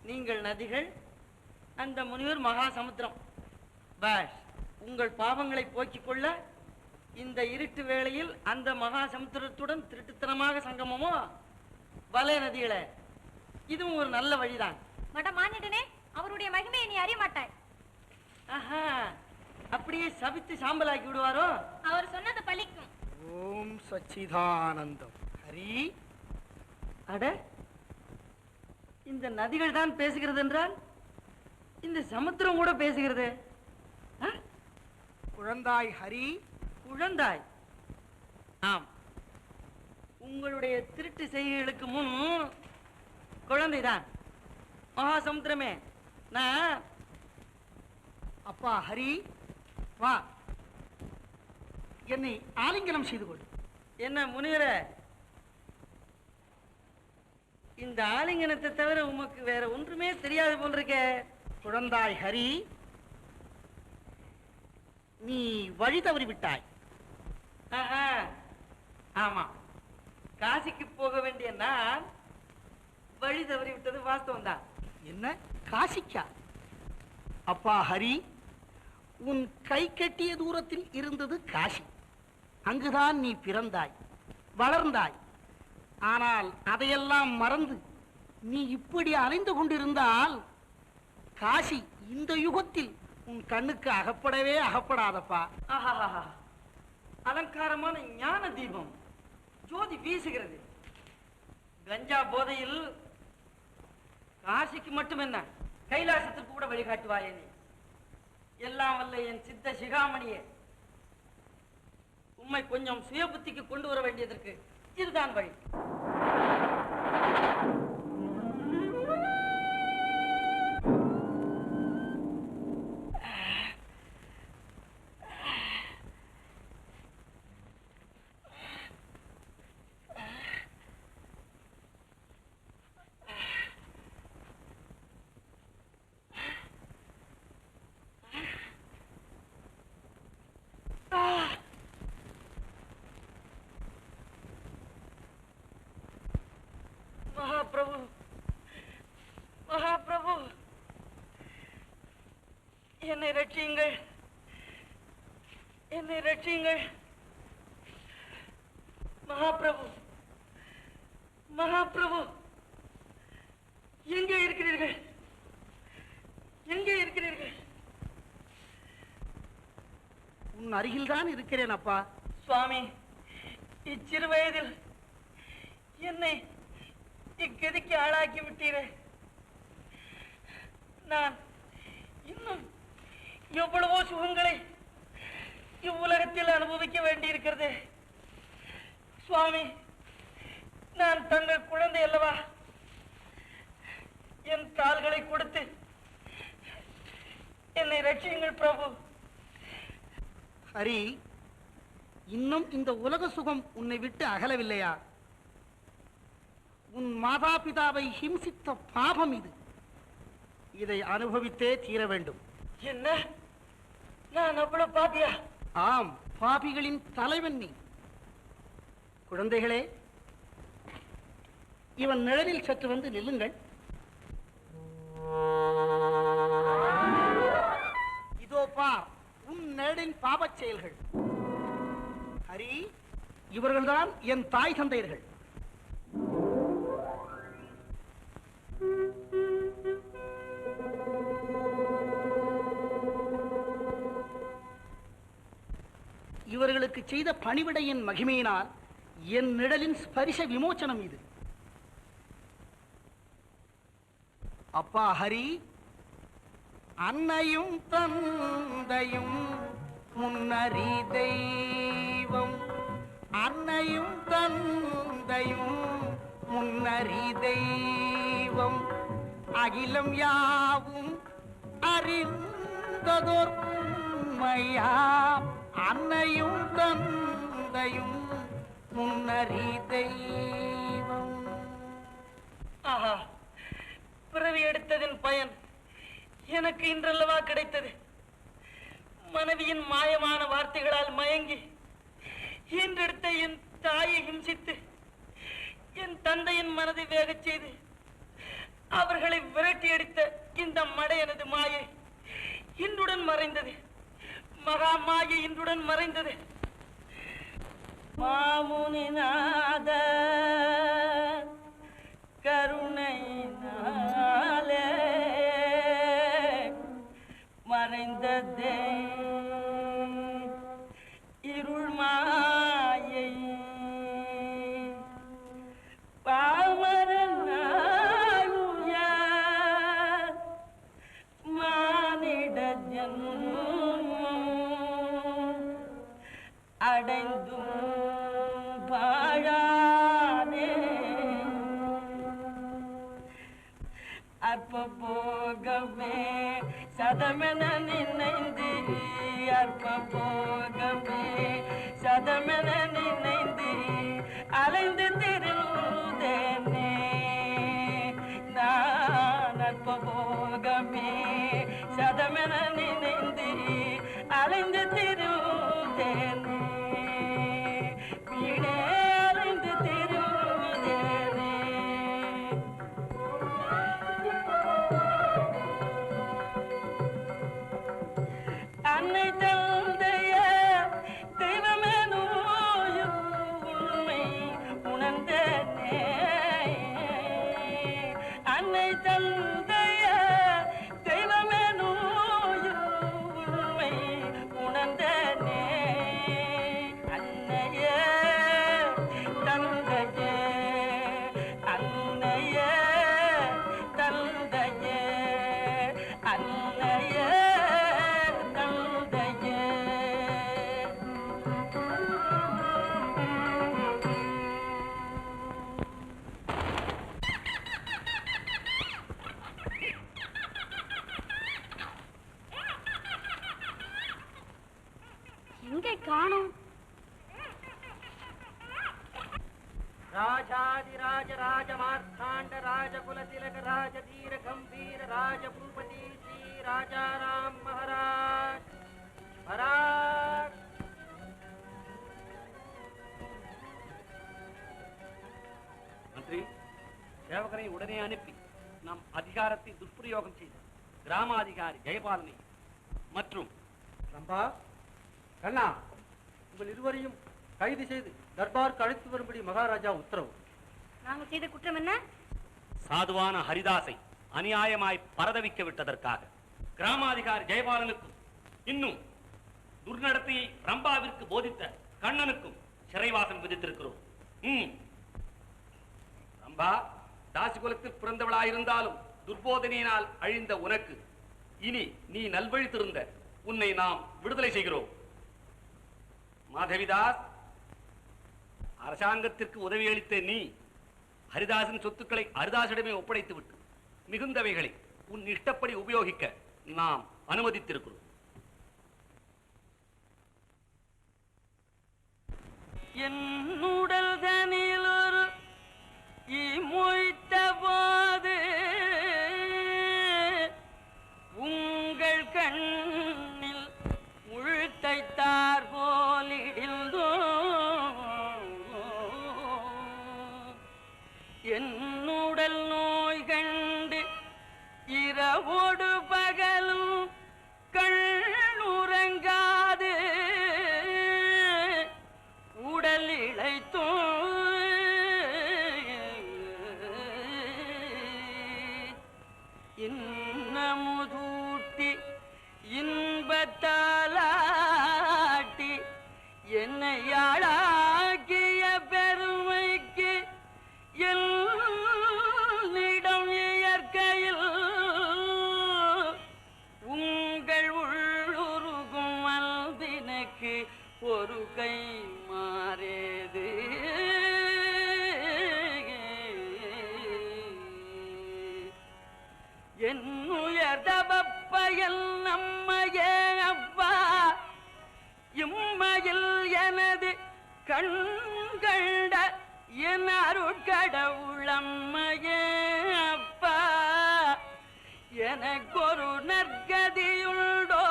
நீங்கள் நதிகள், அந்த முனிவர் மகா சமுத்திரம். பாஷ், உங்கள் பாவங்களை போக்கிக் கொள்ள இந்த இருட்டு வேளையில் அந்த மகா சமுத்திரத்துடன் திருட்டுத்தனமாக சங்கமமோ? பலே நதிகளே, இதுவும் ஒரு நல்ல வழிதான். மடமானிடனே, அவருடைய மகிமையை நீ அறிய மாட்டாய். ஆஹா, அப்படியே சபித்து சாம்பலாக்கி விடுவாரோ? அவர் சொன்னது பலிக்கும். ஓம் சச்சிதானந்தம். ஹரி, அட, இந்த நதிகள் தான் பேசுகிறது என்றால் இந்த சமுத்திரம் கூட பேசுகிறது. குழந்தாய் ஹரி, குழந்தாய்? ஆம், உங்களுடைய திருட்டு செய்கைகளுக்கு முன் குழந்தைதான். மகாசமுத்திரமே, நான் அப்பா ஹரி, வா, என்னை ஆலிங்கனம் செய்து கொள். என்ன முனிவரே, இந்த ஆலிங்கனத்தை தவிர உமக்கு வேற ஒன்றுமே தெரியாது போல் இருக்கே. குழந்தாய் ஹரி, நீ வழி தவறி விட்டாய். ஆஹா, ஆமா, காசிக்கு போக வேண்டிய நான் வழி தவறி விட்டது வாஸ்தவம் தான். என்ன காசிக்கா? அப்பா ஹரி, உன் கை கட்டிய தூரத்தில் இருந்தது காசி. அங்குதான் நீ பிறந்தாய், வளர்ந்தாய். ஆனால் அதையெல்லாம் மறந்து நீ இப்படி அலைந்து கொண்டிருந்தால் காசி இந்த யுகத்தில் உன் கண்ணுக்கு அகப்படவே அகப்படாதப்பா. ஆஹா, அலங்காரமான ஞான தீபம் ஜோதி வீசுகிறது. கஞ்சா போதையில் காசிக்கு மட்டும் என்ன, கைலாசத்துக்கு கூட வழிகாட்டுவாயே நீ. எல்லாம் வல்ல என் சித்த சிகாமணியே, உம்மை கொஞ்சம் சுய புத்திக்கு கொண்டு வர வேண்டியதற்கு இதுதான் வழி. மகாபிரபு, மகாபிரபு, என்னை ரட்சியுங்கள், என்னை ரட்சியுங்கள். மகாபிரபு, மகாபிரபு, எங்கே இருக்கிறீர்கள்? எங்கே இருக்கிறீர்கள்? உன் அருகில் தான் இருக்கிறேன் அப்பா. சுவாமி, இச்சிறு வயதில் என்னை இக்கதிக்கு ஆளாக்கி விட்டீரே. நான் இன்னும் எவ்வளவோ சுகங்களை இவ்வுலகத்தில் அனுபவிக்க வேண்டியிருக்கிறது. சுவாமி, நான் தங்கள் குழந்தை அல்லவா? என் கால்களை கொடுத்து என்னை ரட்சியுங்கள் பிரபு. ஹரி, இன்னும் இந்த உலக சுகம் உன்னை விட்டு அகலவில்லையா? உன் மாதா பிதாவை ஹிம்சித்த பாபம் இது. இதை அனுபவித்தே தீர வேண்டும். என்ன, நான் அவ்வளவு பாபியா? ஆம், பாபிகளின் தலைவன் நீ. குழந்தைகளே, இவன் நிழலில் சற்று வந்து நில்லுங்கள். நிழலின் பாவச் செயல்கள். ஹரி, இவர்கள்தான் என் தாய் தந்தையர்கள். இவர்களுக்கு செய்த பணிவிடையின் மகிமையினால் என் நிழலின் ஸ்பரிச விமோச்சனம் இது. அப்பா ஹரி, அன்னையும் தந்தையும் முன்னறி தெய்வம், அன்னையும் தந்தையும் முன்னறி தெய்வம், அகிலம் யாவும் அறிந்ததோர் உண்மையா, அன்னையும் தந்தையும் முன்னறி தெய்வம். ஆஹா, பிறவி எடுத்ததின் பயன் எனக்கு இன்றல்லவா கிடைத்தது. மனைவியின் மாயமான வார்த்தைகளால் மயங்கி ஈன்றெடுத்த என் தாயை ஹிம்சித்து என் தந்தையின் மனதை வேகச் செய்து அவர்களை விரட்டி அடித்த இந்த மடையனது மாயை இன்றுடன் மறைந்தது. மகா மாயை இன்றுடன் மறைந்தது. மாமுனிநாத கருணையினாலே மறைந்ததே இருள் மாயை, பாமரனாயுய மானிட ஜன்மம் அடைந்தும் பாழானே, அற்ப போகமே சதமென நினைந்து, அற்ப போகமே சதமென நினைந்து அலைந்து திருந்தேனே, நான் அற்ப போகமே சதமென நினைந்து அலைந்து திருந்தேனே, வீணே அலைந்து திருந்தேனே. அன்னை தந்தைய தெய்வமேனோ உண்மை உணர்ந்தேனே, அன்னை தந்தைய தெய்வமேனோ உண்மை உணர்ந்தேனே, அன்னைய தந்தைய அன்னைய தந்தைய அன்னைய எங்கே காணோம்? ராஜாதிராஜ ராஜமார்த்தாண்ட ராஜகுல திலக ராஜதீர கம்பீர ராஜபூபதி ஸ்ரீ ராஜாராம் மகாராஜ் மகாராஜ். மந்திரி, சேவகனை உடனே அனுப்பி நாம் அதிகாரத்தை துஷ்பிரயோகம் செய்த கிராமாதிகாரி ஜெயபாலனை மற்றும் ரம்பா, கண்ணா, உங்கள் இருவரையும் கைது செய்து தர்பாருக்கு அழைத்து வரும்படி மகாராஜா உத்தரவு. நாங்க செய்த குற்றம் என்ன? சாதுவான ஹரிதாஸை அநியாயமாய் பரதவிக்க விட்டதற்காக கிராமாதிகாரி ஜெயபாலனுக்கும் இன்னும் துர்நடத்தையை ரம்பாவிற்கு போதித்த கண்ணனுக்கும் சிறைவாசம் விதித்திருக்கிறோம். ரம்பா, தாசிகுலத்தில் பிறந்தவளாயிருந்தாலும் துர்போதனையினால் அழிந்த உனக்கு இனி நீ நல்வழி திருந்த உன்னை நாம் விடுதலை செய்கிறோம். மாதவிதாஸ், அரசாங்கத்திற்கு உதவியளித்த நீ ஹரிதாசன் சொத்துக்களை ஹரிதாசிடமே ஒப்படைத்து விட்டு மிகுந்தவைகளை உன் இஷ்டப்படி உபயோகிக்க நாம் அனுமதித்திருக்கிறோம். என்னுடல் தனில் ஒரு மொய்த்த போது உங்கள் கண்ணில் உழ்த்தைத்தார் போலிடிந்தோ, என்னுடல் நோய் கண்டு இரவோடு பகலும் கண்ணுறங்காது இன்னமுதூட்டி இன்பத்தாலாட்டி என்னை ஆளாக்கிய பெருமைக்கு என்னிடம் இயற்கையில் உங்கள் உள்ளுருகும் அன்பினுக்கு ஒரு கை மாறேது. என்னுயர் தவப்பயல் நம்மையே அப்பா இம்மையில் எனது கண்கண்ட என் அருட்கடவுளம்மையே அப்பா எனக்கொரு நற்கதியுண்டோ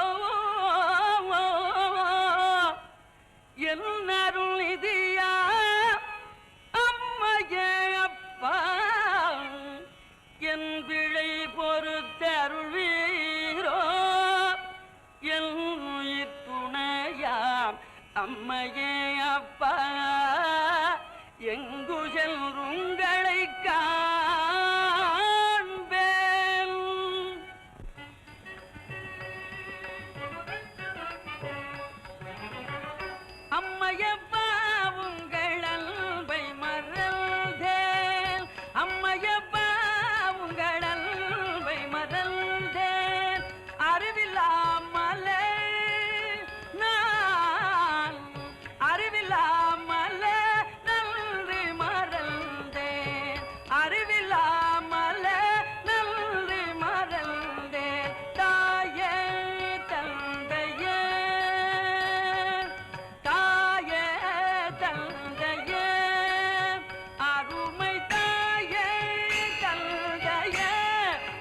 என் அருள் நிதியா அம்மையே அப்பா என் பிழை பொறுத்தருள்வீரோ என் உயிர் துணையாம் அம்மையே அப்பா எங்கு செல்லுங்களை காண்பேன். அம்மையப்பா உங்கள் அன்பை மறந்தேன். அம்மையப்பா உங்கள் அன்பை மறந்தேன். அறிவில்லாமலே நான் அறிவில்லாமலே நன்றி மறந்தேன். அறிவில்லாமலே நன்றி மறந்தேன். தாயே தந்தையே தாயே தந்தையே அருமை தாயே தந்தையே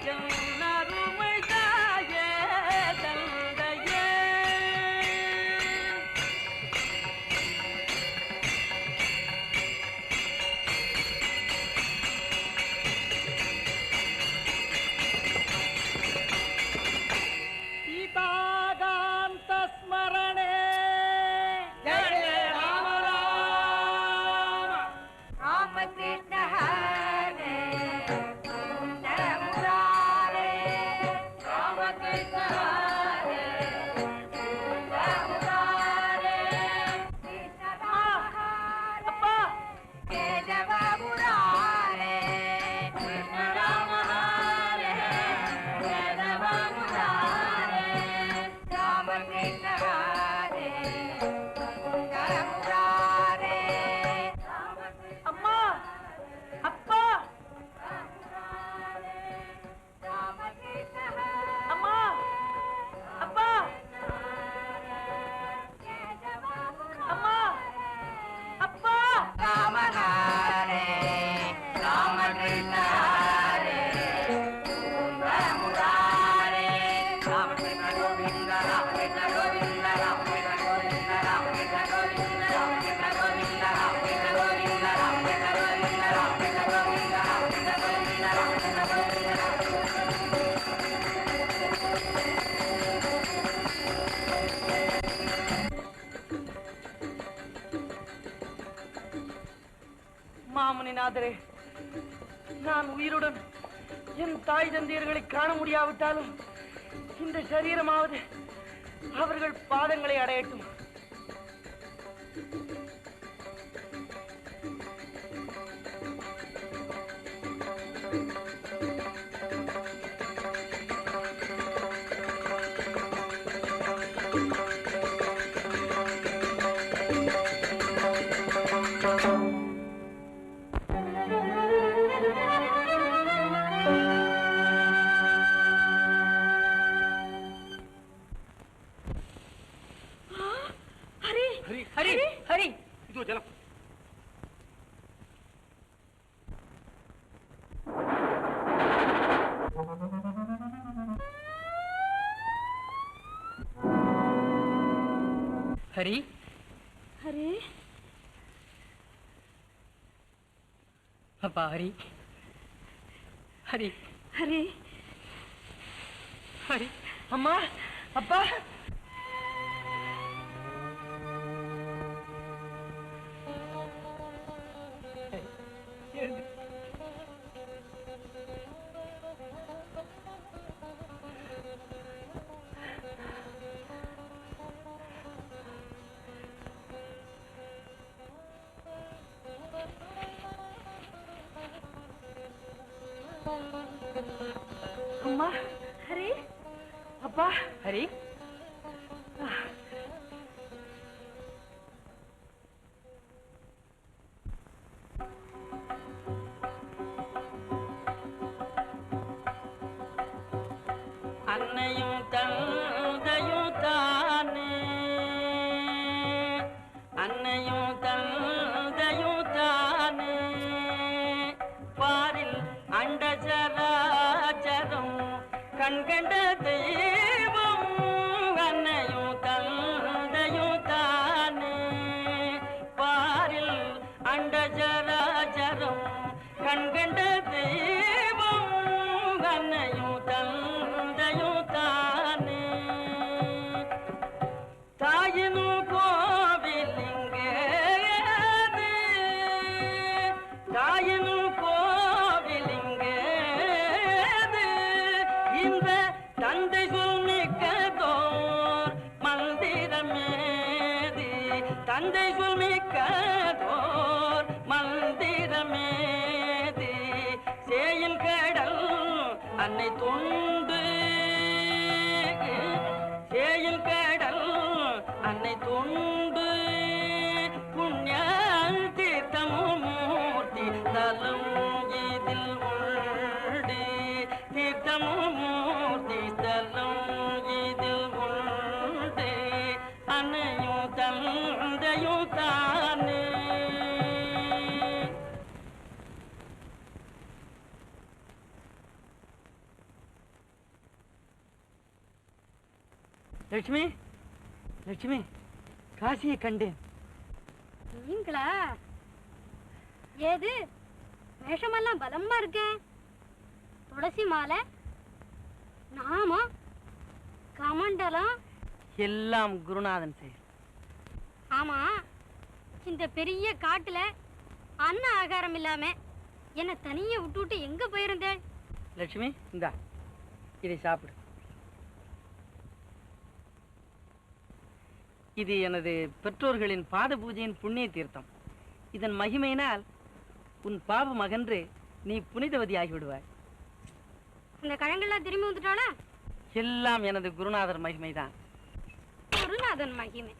என் அருமை தாயே தந்தையே. சீதாகாந்த ஸ்மரணே ஜெய ஜெய ராம ராம ராமகிருஷ்ண ஹரே சுந்தர முராரே ராமகிருஷ்ண ஹரே சுந்தர முராரே கிருஷ்ண ராம அப்பா கேசவ முராரே கிருஷ்ண ராம ஹரே கேசவ முராரே ராமகிருஷ்ண ஹரே சுந்தர முராரே அம்மா அப்பா அம்மா அப்பா அம்மா அப்பா ராம ஹரே ராமகிருஷ்ண ஹரே சுந்தர முராரே ராமகிருஷ்ண கோவிந்த ராமகிருஷ்ண கோவிந்த ராமகிருஷ்ண கோவிந்த ராமகிருஷ்ண கோவிந்த ராமகிருஷ்ண கோவிந்த ராமகிருஷ்ண கோவிந்த ராமகிருஷ்ண கோவிந்த ராமகிருஷ்ண கோவிந்த ராமகிருஷ்ண கோவிந்த ராமகிருஷ்ண கோவிந்த மாமுனிநாதரே, நான் உயிருடன் என் தாய் தந்தையர்களை காண முடியாவிட்டாலும் இந்த சரீரமாவது அவர்கள் பாதங்களை அடையட்டும். ஹரி ஹரி இதோ ஜலம். ஹரி ஹரே அப்பா ஹரி ஹரி ஹரே ஹரி அம்மா அப்பா அப்பா ஹரி, அன்னையும் தந்தையும் தானே, அன்னையும் தந்தையும் தானே, பாரில் அண்டசராச்சரம் கண்கண்ட தெய்வம். அன்னையும் தந்தையும் தானே, பாரில் அண்டசராச்சரம் கண்கண்ட தெய்வம். அன்னையும் தந்தையும் தானே, தாயினும் கோவிலிங்கேது, தாயினும் கோவிலிங்கேது, இந்த தந்தை சொல்மிக்கதோர் மந்திரமேதி, தந்தை சொல்மிக்கதோர் மந்திரமேதி, சேயில் கடல் அன்னை தொண்டு, சேயில் கடல் அன்னை தொண்டு, புண்ணிய தீர்த்தமும் மூர்த்தி தலம் இதில் உண்டு, தீர்த்தமும் மூர்த்தி தலம் இதில் உண்டு. அன்னையும் தந்தையும் தானே. லட்சுமி, லட்சுமி, காசியை கண்டேன். நீங்களா? ஏது வேஷமெல்லாம் பலமா இருக்கே. துளசி மாலை, நாமம், கமண்டலம். எல்லாம் குருநாதன் செயல். ஆமா, இந்த பெரிய காட்டுல அன்ன ஆகாரம் இல்லாம என்ன தனியா விட்டு எங்க போயிருந்தேன்? லட்சுமி, இந்தா இதை சாப்பிடு. இது எனது பெற்றோர்களின் பாத பூஜையின் புண்ணிய தீர்த்தம். இதன் மகிமையினால் உன் பாவம் அகன்று நீ புனிதவதி ஆகிவிடுவாய். இந்த கழங்கெல்லாம் திரும்பி வந்துட்டாளா? எல்லாம் எனது குருநாதர் மகிமைதான். குருநாதன் மகிமை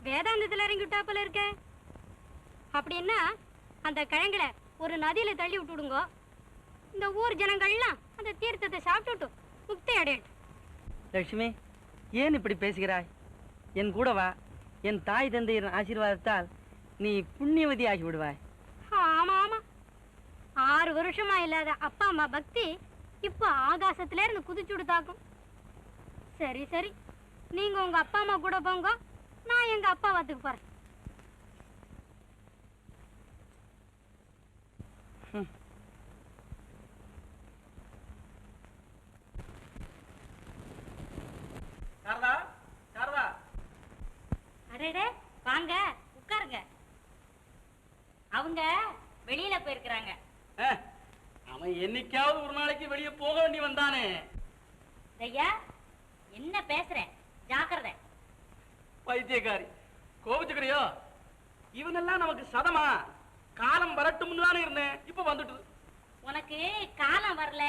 வேதாந்தத்துல இறங்கிட்டா போல இருக்க. அப்படின்னா அந்த கிழங்குல ஒரு நதியில தள்ளி விட்டுடுங்க. இந்த ஊர் ஜனங்கள்லாம் அந்த தீர்த்தத்தை சாப்பிட்டுட்டு முக்தி அடையட்டும். லட்சுமி, ஏன் இப்படி பேசுகிறாய்? என் கூட வா. என் தாய் தந்தையின் ஆசீர்வாதத்தால் நீ புண்ணியவதி ஆகி விடுவாய். ஆமா ஆமா, 6 வருஷமா இல்லாத அப்பா அம்மா பக்தி இப்ப ஆகாசத்துல இருந்து குதிச்சுடு தாக்கும். சரி சரி, நீங்க உங்க அப்பா அம்மா கூட போங்க, நான் எங்க அப்பா வாத்துக்கு போறேன். சாரதா, சாரதா. அடடே, வாங்க உட்காருங்க. அவங்க வெளியில போயிருக்கிறாங்க. அவன் என்னைக்காவது ஒரு நாளைக்கு வெளியே போக வேண்டி வந்தானே. ஐயா, என்ன பேசுற? ஜாக்கிரதை. பைத்தியக்காரி, கோபிச்சுக்கிறியோ? இவனெல்லாம் நமக்கு சதமா? காலம் வரட்டும்னு தானே இருந்தேன், இப்ப வந்துட்டு. உனக்கு காலம் வரல,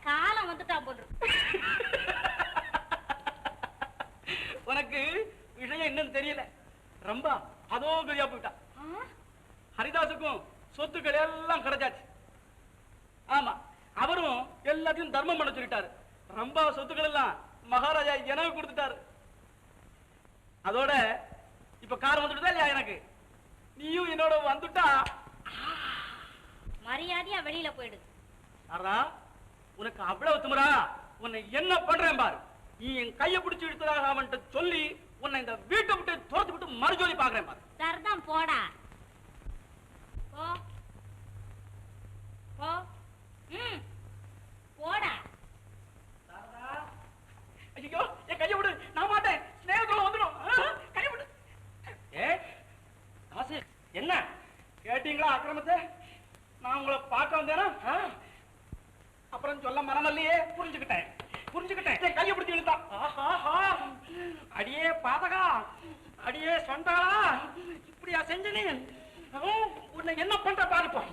காலம் வந்துட்டான் போன்று. உனக்கு விஷயம் என்னன்னு தெரியல. ரொம்ப அதோ கதியா போயிட்டா. ஹரிதாசுக்கும் சொத்துக்கள் எல்லாம் கிடைச்சாச்சு. ஆமா, அவரும் எல்லாத்தையும் தர்மம் பண்ண சொல்லிட்டாரு. ரொம்ப சொத்துக்கள் எல்லாம் மகாராஜா எனக்கு கொடுத்துட்டாரு. அதோட இப்ப கார் வந்துட்டுதா இல்லையா எனக்கு? நீயும் என்னோட வந்துட்டா மரியாதையா வெளியில போயிடு. சாரதா, உனக்கு அவ்வளவு திமிரா? உன்னை என்ன பண்றேன் பாரு. நீ என் கையை பிடிச்சு இழுத்ததாக அவன்கிட்ட சொல்லி உன்னை இந்த வீட்டை விட்டு துரத்து விட்டு மறுஜோலி பாக்குறேன் பாரு. சரிதான், போடா போ போ. போடா. ஐயோ, என் கையை விடு, நான் மாட்டேன். ஸ்நேகத்தோட வந்துடும். கையை விடு. காசு என்ன கேட்டீங்களா? அக்கிரமத்தை நான் உங்களை பார்க்க வந்தேனா? அப்புறம் சொல்ல மனமல்லையே. புரிஞ்சுக்கிட்டேன். என் கையை பிடிச்சி இழுத்தான். அடியே பாதகா, அடியே சொந்தகளா, இப்படியா செஞ்ச நீ? உன்னை என்ன பண்ற பாருப்போம்.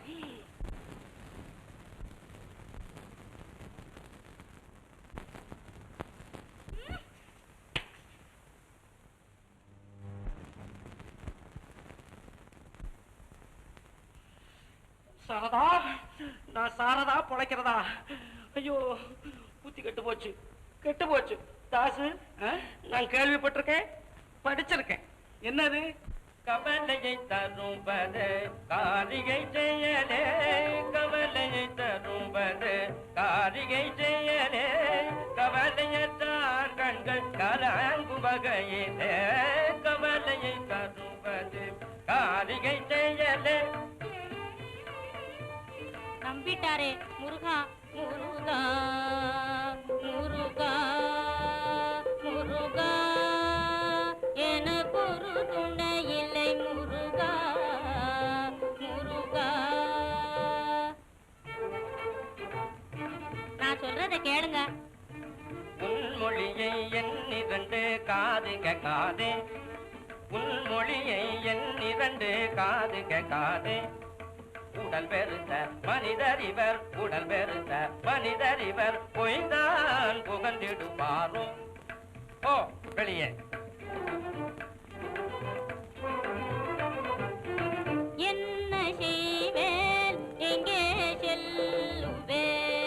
சாரதா, நான் சாரதா பொழைக்கிறதா? ஐயோ, புத்தி கெட்டு போச்சு, கெட்டு போச்சு. தாசு, நான் கேள்விப்பட்டிருக்கேன், படிச்சிருக்கேன். என்னது? கவலையை தரும்பது காரிகை செய்யலே, கவலையை தரும்பது காரிகை செய்யலே, கவலையற்றார் கண்கள் கலங்கும் வகையிலே, கவலையை தரும்பது காரிகை செய்யலே. நம்பிட்டாரே முருகா, முருகா, முருகா, முருகா, எனக்கு ஒரு துணை இல்லை முருகா, முருகா. நான் சொல்றத கேளுங்க. உன்மொழியை எண்ணிரண்டு காது கேட்காதே, உன்மொழியை எண்ணிரண்டு காது கேட்காதே. உடல் பெருத்த மனிதர் இவர், உடல் பெருத்த மனிதர் இவர், பொய்தான் புகழ்ந்திடுவாரும். ஓ வெளியே. என்ன செய்வேன், எங்கே செல்லுவேன்,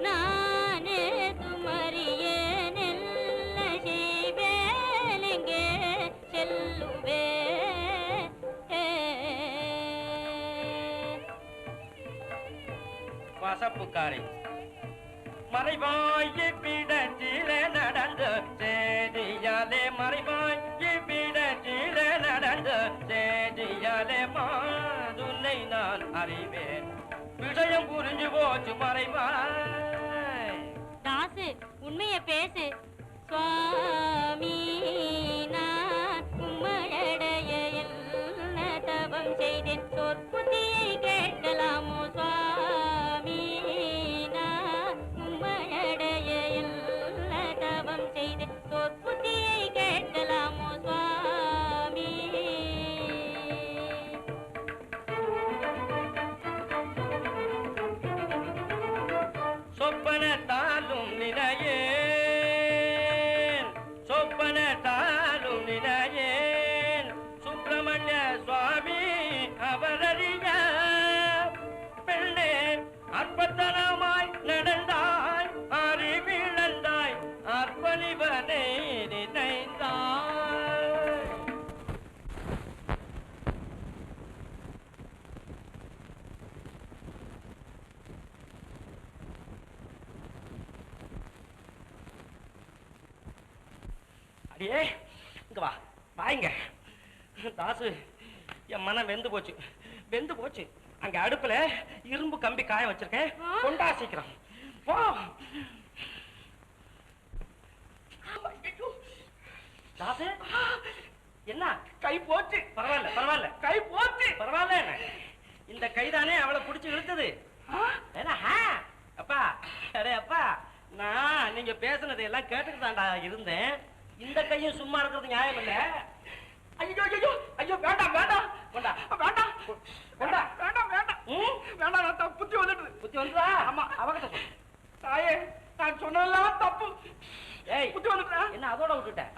நானே துமறியேன். என்ன செய்வேன், எங்கே செல்லுவேன். வசப்புக்காரி மறைவாய் பிடச்சிலே நடந்த சேதியாலே, மறைவாய் பிடச்சிலே நடந்த சேதியாலே, மாதுனை நான் அறிவேன், விஷயம் புரிஞ்சு போச்சு மறைவாய். தாசு, உண்மையை பேசு. சுவாமி, நான் உம்மடைய என்ன தவம் செய்தேன், சொற்புத்தியை கேட்கலாமோ சுவாமி, நான் உம்மடைய என்ன தவம் செய்தேன், சொற்புத்தியை கேட்கலாமோ சுவாமி. சொப்பனத்தாலும் நினையேன், சொப்பனத்தாலும் நினையேன், சுப்பிரமணிய சுவாமி அவரறிய பெண்ணே, அற்பத்தனமாய் நடந்தாய், அறிவிழந்தாய், அர்ப்பணிவனை நினைந்தாய். அடியே இங்க வா, வாங்க. தாசு, என் மனம் வெந்து போச்சு, வெந்து போச்சு. அங்க அடுப்புல இரும்பு கம்பி காய வச்சிருக்கேன், கொண்டா சீக்கிரம் போ. தாசு, என்ன கை போச்சு. பரவாயில்ல பரவாயில்ல, கை போச்சு. பரவாயில்ல. இந்த கைதானே அவளை புடிச்சு இழுத்தது. அப்பா, அடே அப்பா, நான் நீங்க பேசுனதை எல்லாம் கேட்டுட்டு தான்டா இருந்தேன். இந்த கையும் சும்மா இருக்கிறது நியாயம் இல்ல. ஐயோ ஐயோ ஐயோ, வேண்டாம் வேண்டாம், கொண்டா வேண்டாம் கொண்டா. வேண்டாம் வேண்டாம் வேண்டாம், நான் புத்தி வந்துட்டு. புத்தி வந்துதா? ஆமா. அவகிட்ட சொல்லு. தாயே, நான் சொன்னதெல்லாம் தப்பு. ஏய், புத்தி வந்துட்டா? என்ன அதோட விட்டுட்டேன்?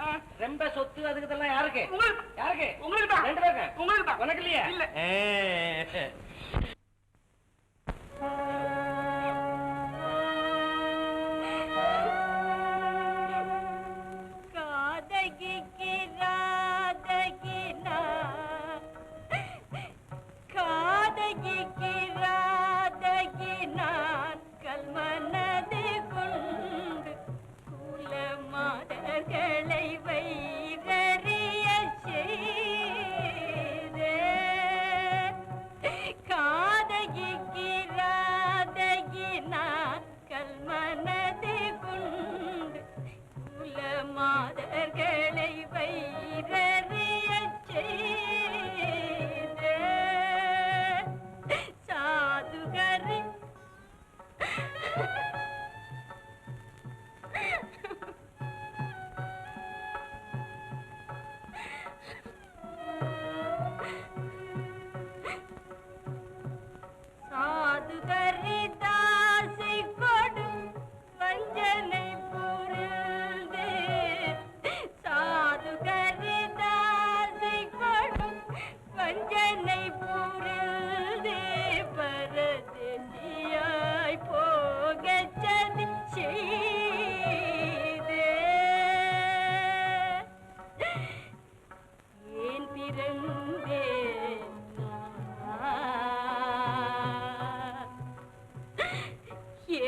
ரொம்ப சொத்து அதுக்கு இதெல்லாம் யாருக்கு? உங்களுக்கு. யாருக்கு? உங்களுக்கு தான். ரெண்டு பேருக்கு. உங்களுக்கு தான். உனக்கு இல்லையா? இல்ல. காதகிக்கிறார்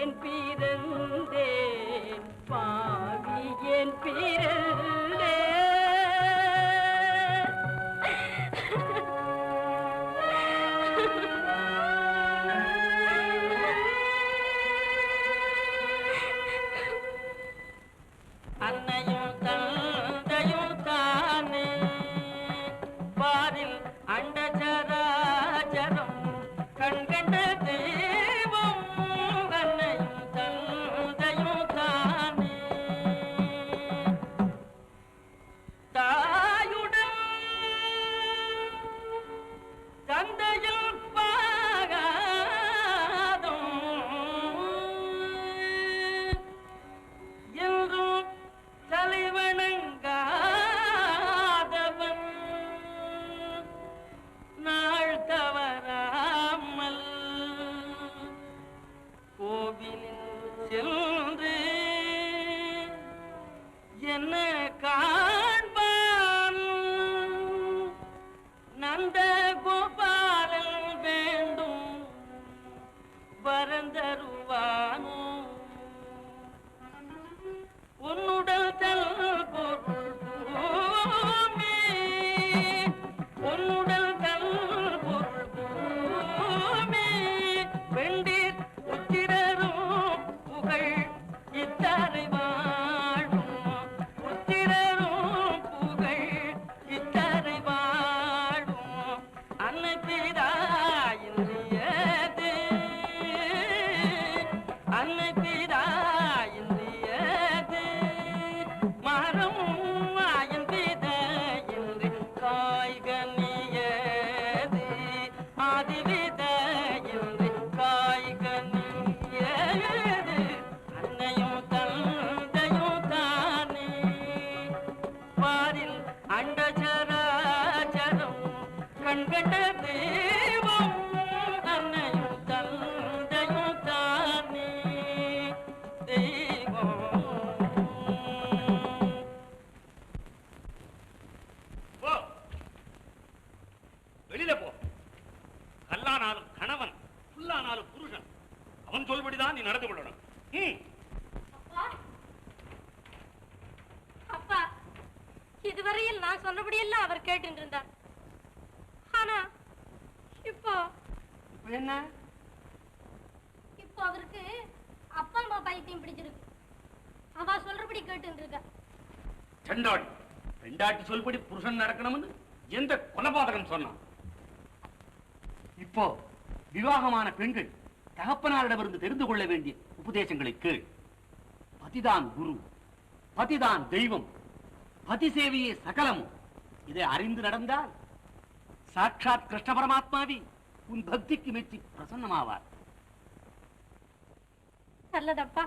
ஏன் பிறந்தேன் பாவி ஏன் பிறந்தேன் அன்னையும் தந்தையும் தானே பாரில் அண்டச்சராச்சரம் கண்கண்ட தெய்வம் அன்னையும் தந்தையும் தானே தாயுடன் தந்தையில் பாகாதம் என்றும் தலைவணங்காதவன் நாள் தவறாமல் கோவிலில் சென்று என்ன காண்பான் நந்த கோபாலன் வேண்டும் வரந்தருவானோ உன்னுடல் தல் பொருள் பூமி உன்னுடல் தல் பொருள் பூமி வெண்டீர் உத்திரரும் புகழ் இத்தரை வாழும் உத்திரரும் புகழ் இத்தரை வாழும் அன்னை பிதாயின்றியது அன்னை பிதாயின்றியது மரம் ஆயன் பிதையின்றி காய்கனியது ஆதிவிதையின்றி காய்கனியது அன்னையும் தந்தையும் தானே பாரில் அண்டச்சராச்சரம் கண்கண்ட தெய்வம் அன்னையும் தந்தையும் தானே தெய்வம் போ வெளியில போ. கல்லானாலும் கணவன், புல்லானாலும் புருஷன். அவன் சொல்படிதான் நீ நடந்து கொள்ளணும். அப்பா அப்பா இதுவரையில் நான் சொன்னபடியெல்லாம் அவர் கேட்டு இருந்தார். ஆனா இப்போ என்ன இப்போ அவருக்கு அப்பா அம்மா பைத்தியம் பிடிச்சிருக்கு. அவ சொல்றபடி கேட்டு இருக்கா. செண்டாடி பெண்டாட்டி சொல்படி புருஷன் நடக்கணும்னு எந்த கொலபாதகம் சொன்னான்? இப்போ விவாகமான பெண்கள் தகப்பனாரிடமிருந்து தெரிந்து கொள்ள வேண்டிய உபதேசங்களை கேள். பதிதான் குரு, பதிதான் தெய்வம், பதி சேவையே சகலமும். இதை அறிந்து நடந்தால் சாட்சாத் கிருஷ்ண பரமாத்மாவி உன் பக்திக்கு மெச்சி பிரசன்னமாவார். நல்லதப்பா.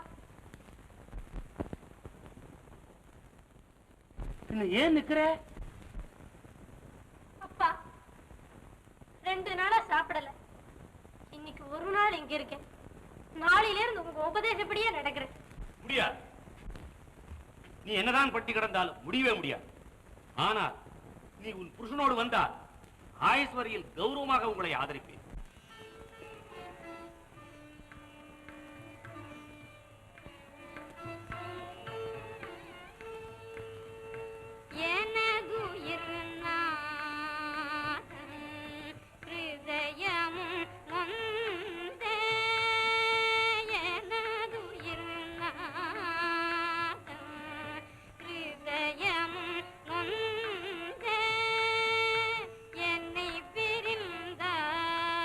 ஏன் நிக்கிற? அப்பா 2 நாளா சாப்பிடல. இன்னைக்கு ஒரு நாள் இங்க இருக்கேன். நாளையில இருந்து உங்க உபதேசப்படியே நடக்கிறேன். முடியாது. நீ என்னதான் பட்டி கிடந்தாலும் முடியவே முடியாது. ஆனால் நீ உன் புருஷனோடு வந்தால் ஆயஸ்வரியில் கௌரவமாக உங்களை ஆதரிப்பேன். என்னை பிரிந்தார்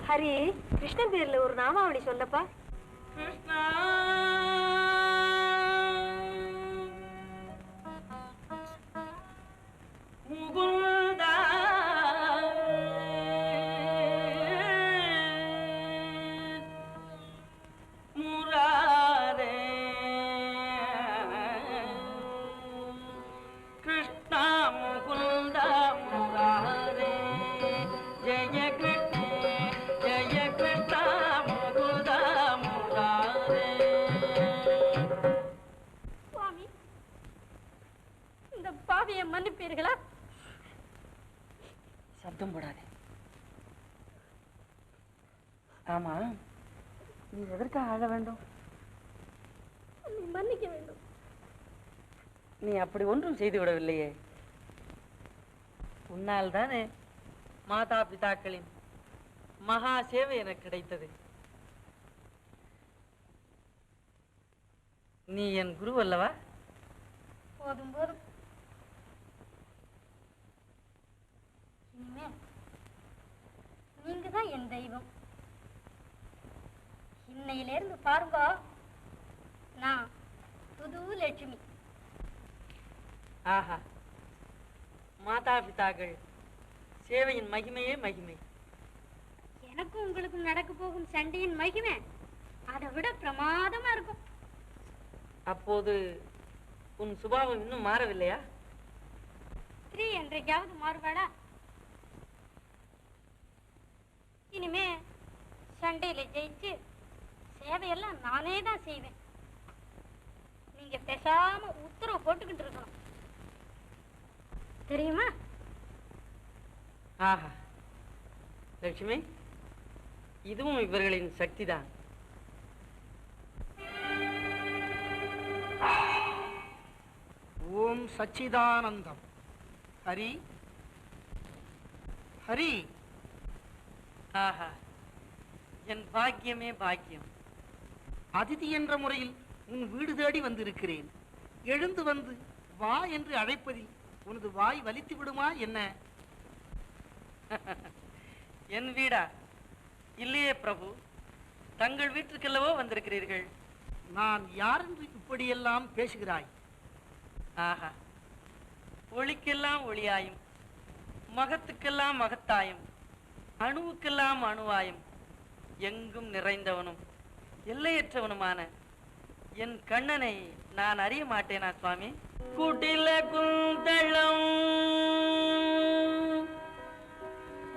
ஹரி, கிருஷ்ணன் பேர்ல ஒரு நாமாவளி சொல்லப்பா. கிருஷ்ணா முகுந்தா முராரே கிருஷ்ணா முகுந்தா முராரே ஜெய கிருஷ்ண ஜெய கிருஷ்ணா முகுந்தா முராரே. சுவாமி, இந்த பாவியை மன்னிப்பீர்களா? சப்தம் போடாதே. ஆமா, நீ எதற்காக அழ வேண்டும்? நீ மன்னிக்க வேண்டும். நீ அப்படி ஒன்றும் செய்து விடவில்லையே. உன்னால் தானே மாதா பிதாக்களின் மகா சேவை எனக்கு கிடைத்தது. நீ என் குரு அல்லவா? போதும் போதும். இனிமே நீங்க தான் என் தெய்வம். இன்னையிலிருந்து பாருங்க, நான் புது லட்சுமி. ஆஹா, மாதா பிதாக்கள் சேவையின் மகிமையே மகிமை. எனக்கும் உங்களுக்கும் நடக்க போகும் சண்டையின் மகிமை அதை விட பிரமாதமா இருக்கும். அப்போது உன் சுபாவம் இன்னும் மாறவில்லையா? ஸ்திரீ என்றைக்காவது மாறுபாடா? இனிமே சண்டையில ஜெயிச்சு சேவையெல்லாம் நானே தான் செய்வேன். நீங்க பேசாம உத்தரவு போட்டுக்கிட்டு இருக்கணும், தெரியுமா? ஆஹா லட்சுமி, இதுவும் இவர்களின் சக்தி தான். ஓம் சச்சிதானந்தம். ஹரி ஹரி. ஆஹா, என் பாக்கியமே பாக்கியம். அதிதி என்ற முறையில் உன் வீடு தேடி வந்திருக்கிறேன். எழுந்து வந்து வா என்று அழைப்பதில் உனது வாய் வலித்து விடுமா என்ன? என் வீடா? இல்லையே பிரபு, தங்கள் வீட்டுக்கல்லவோ வந்திருக்கிறீர்கள். நான் யார் என்று இப்படியெல்லாம் பேசுகிறாய்? ஆஹா, ஒளிக்கெல்லாம் ஒளியாயும், மகத்துக்கெல்லாம் மகத்தாயும், அணுவுக்கெல்லாம் அணுவாயும், எங்கும் நிறைந்தவனும் எல்லையற்றவனுமான என் கண்ணனை நான் அறிய மாட்டேனா சுவாமி? குடில குந்தளம்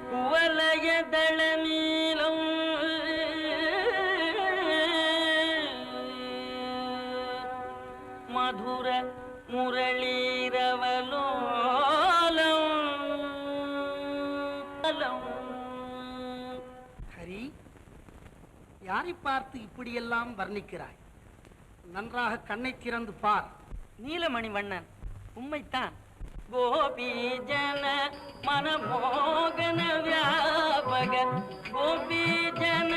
குவலய தளமீலம் மதுர முரளீரவலோலம். ஹரி, யாரை பார்த்து இப்படியெல்லாம் வர்ணிக்கிறாய்? நன்றாக கண்ணை திறந்து பார். நீலமணி வண்ணன் உம்மைத்தான். கோபி ஜன மனமோகன வியாபக, கோபி ஜன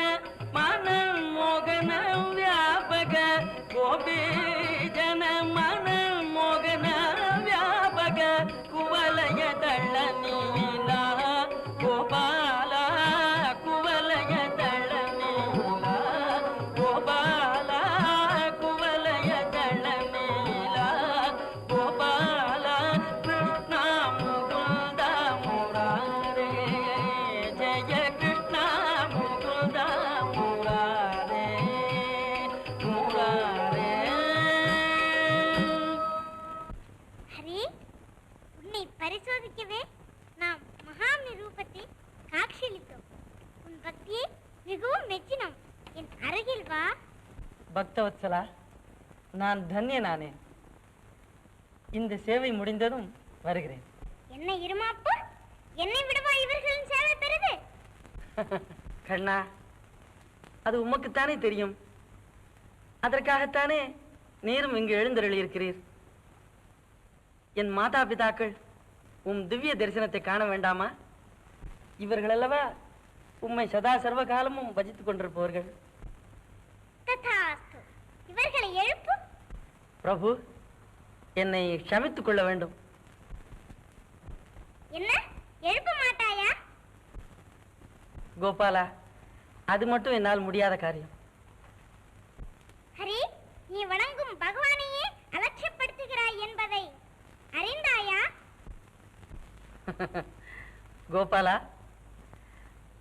மனமோகன வியாபக, கோபி ஜன மனமோகன வியாபக, குவலய தள்ள நீலா கோபால, குவலய தள்ள நீலா கோபால, குவலய தள்ள நீலா கோபால, கிருஷ்ண முகுந்த முராரே, ஜெய கிருஷ்ண முகுந்த முராரே, முராரே. ஹரி, உன்னை பரிசோதிக்கவே நாம் மகாமி ரூபத்தை காட்சியளித்தோம். உன் பக்தியை மிகவும் மெச்சினோம். என் அருகில் வா. பக்தவத்சலா, நான் தன்யனானே. இந்த சேவை முடிந்ததும் வருகிறேன். என்ன இருமாப்பு, என்னை விடவா இவர்களின் சேவை பெறுது? கண்ணா, அது உமக்குத்தானே தெரியும். அதற்காகத்தானே நீரும் இங்கு எழுந்தருளி இருக்கிறீர். என் மாதா பிதாக்கள் உம் திவ்ய தரிசனத்தை காண வேண்டாமா? இவர்கள் அல்லவா உம்மை சதா சர்வ காலமும் பஜித்துக் கொண்டிருப்பவர்கள். ததாஸ்து. இவர்களை எழுப்பு. பிரபு, என்னை க்ஷமித்துக் கொள்ள வேண்டும். என்ன, எழுப்ப மாட்டாயா? கோபாலா, அது மட்டும் என்னால் முடியாத காரியம். ஹரி, நீ வணங்கும் பகவானையே அலட்சியப்படுத்துகிறாய் என்பதை அறிந்தாயா? கோபாலா,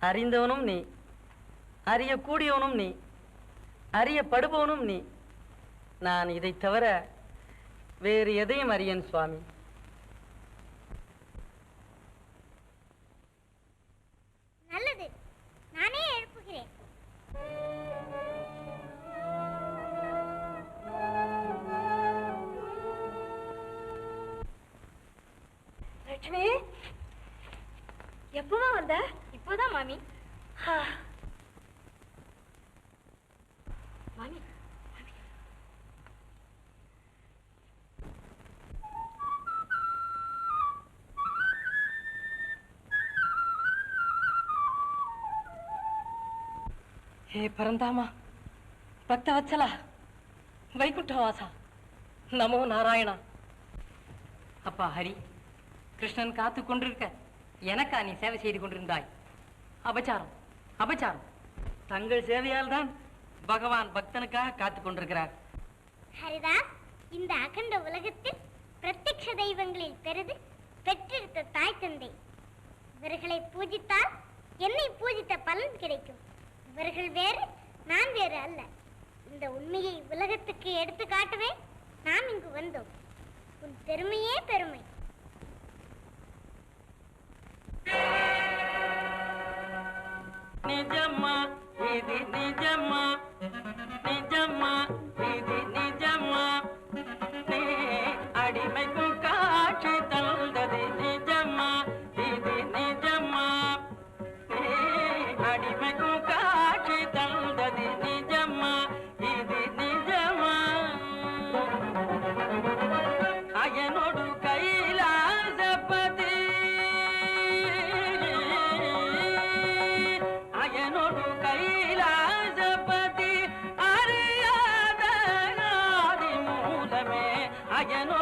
அறிந்தவனும் நீ, அறியக்கூடியவனும் நீ, அறியப்படுபவனும் நீ. நான் இதை தவிர வேறு எதையும் அறியேன் சுவாமி. நல்லது, நானே எழுப்புகிறேன். லட்சுமி, எப்பவா வந்த? இப்போதான் மாமி. மாமி, ஹே பரந்தாமா, பக்த வச்சலா, வைகுண்டவாசா, நமோ நாராயணா. அப்பா ஹரி, கிருஷ்ணன் காத்து கொண்டிருக்க எனக்கா நீ சேவை செய்து கொண்டிருந்தாய்? அபச்சாரம், அபச்சாரம். தங்கள் சேவையால் தான் பகவான் பக்தனுக்காக காத்து கொண்டிருக்கிறார். ஹரிதாஸ், இந்த அகண்ட உலகத்தில் பிரத்யக்ஷ தெய்வங்களில் பெரிது பெற்றெடுத்த தாய் தந்தை. இவர்களை பூஜித்தால் என்னை பூஜித்த பலன் கிடைக்கும். இவர்கள் வேறு, நான் வேறு அல்ல. இந்த உண்மையை உலகத்துக்கு எடுத்து காட்டவே நாம் இங்கு வந்தோம். உன் பெருமையே பெருமை. நிஜம்மா இது நிஜம்மா, நிஜம்மா இது நிஜம்மா, நீ அடிமைக்கும் காட்சி தந்தது நிஜம்மா, இது நிஜம்மா, நீ அடிமைக்கும் காட்சி தந்தது நிஜம்மா, இது நிஜம்மா. அயனோடு கைலாசபதி, அயனோடு கைலாசபதி, அறியாத ஆதி மூலமே அயனோ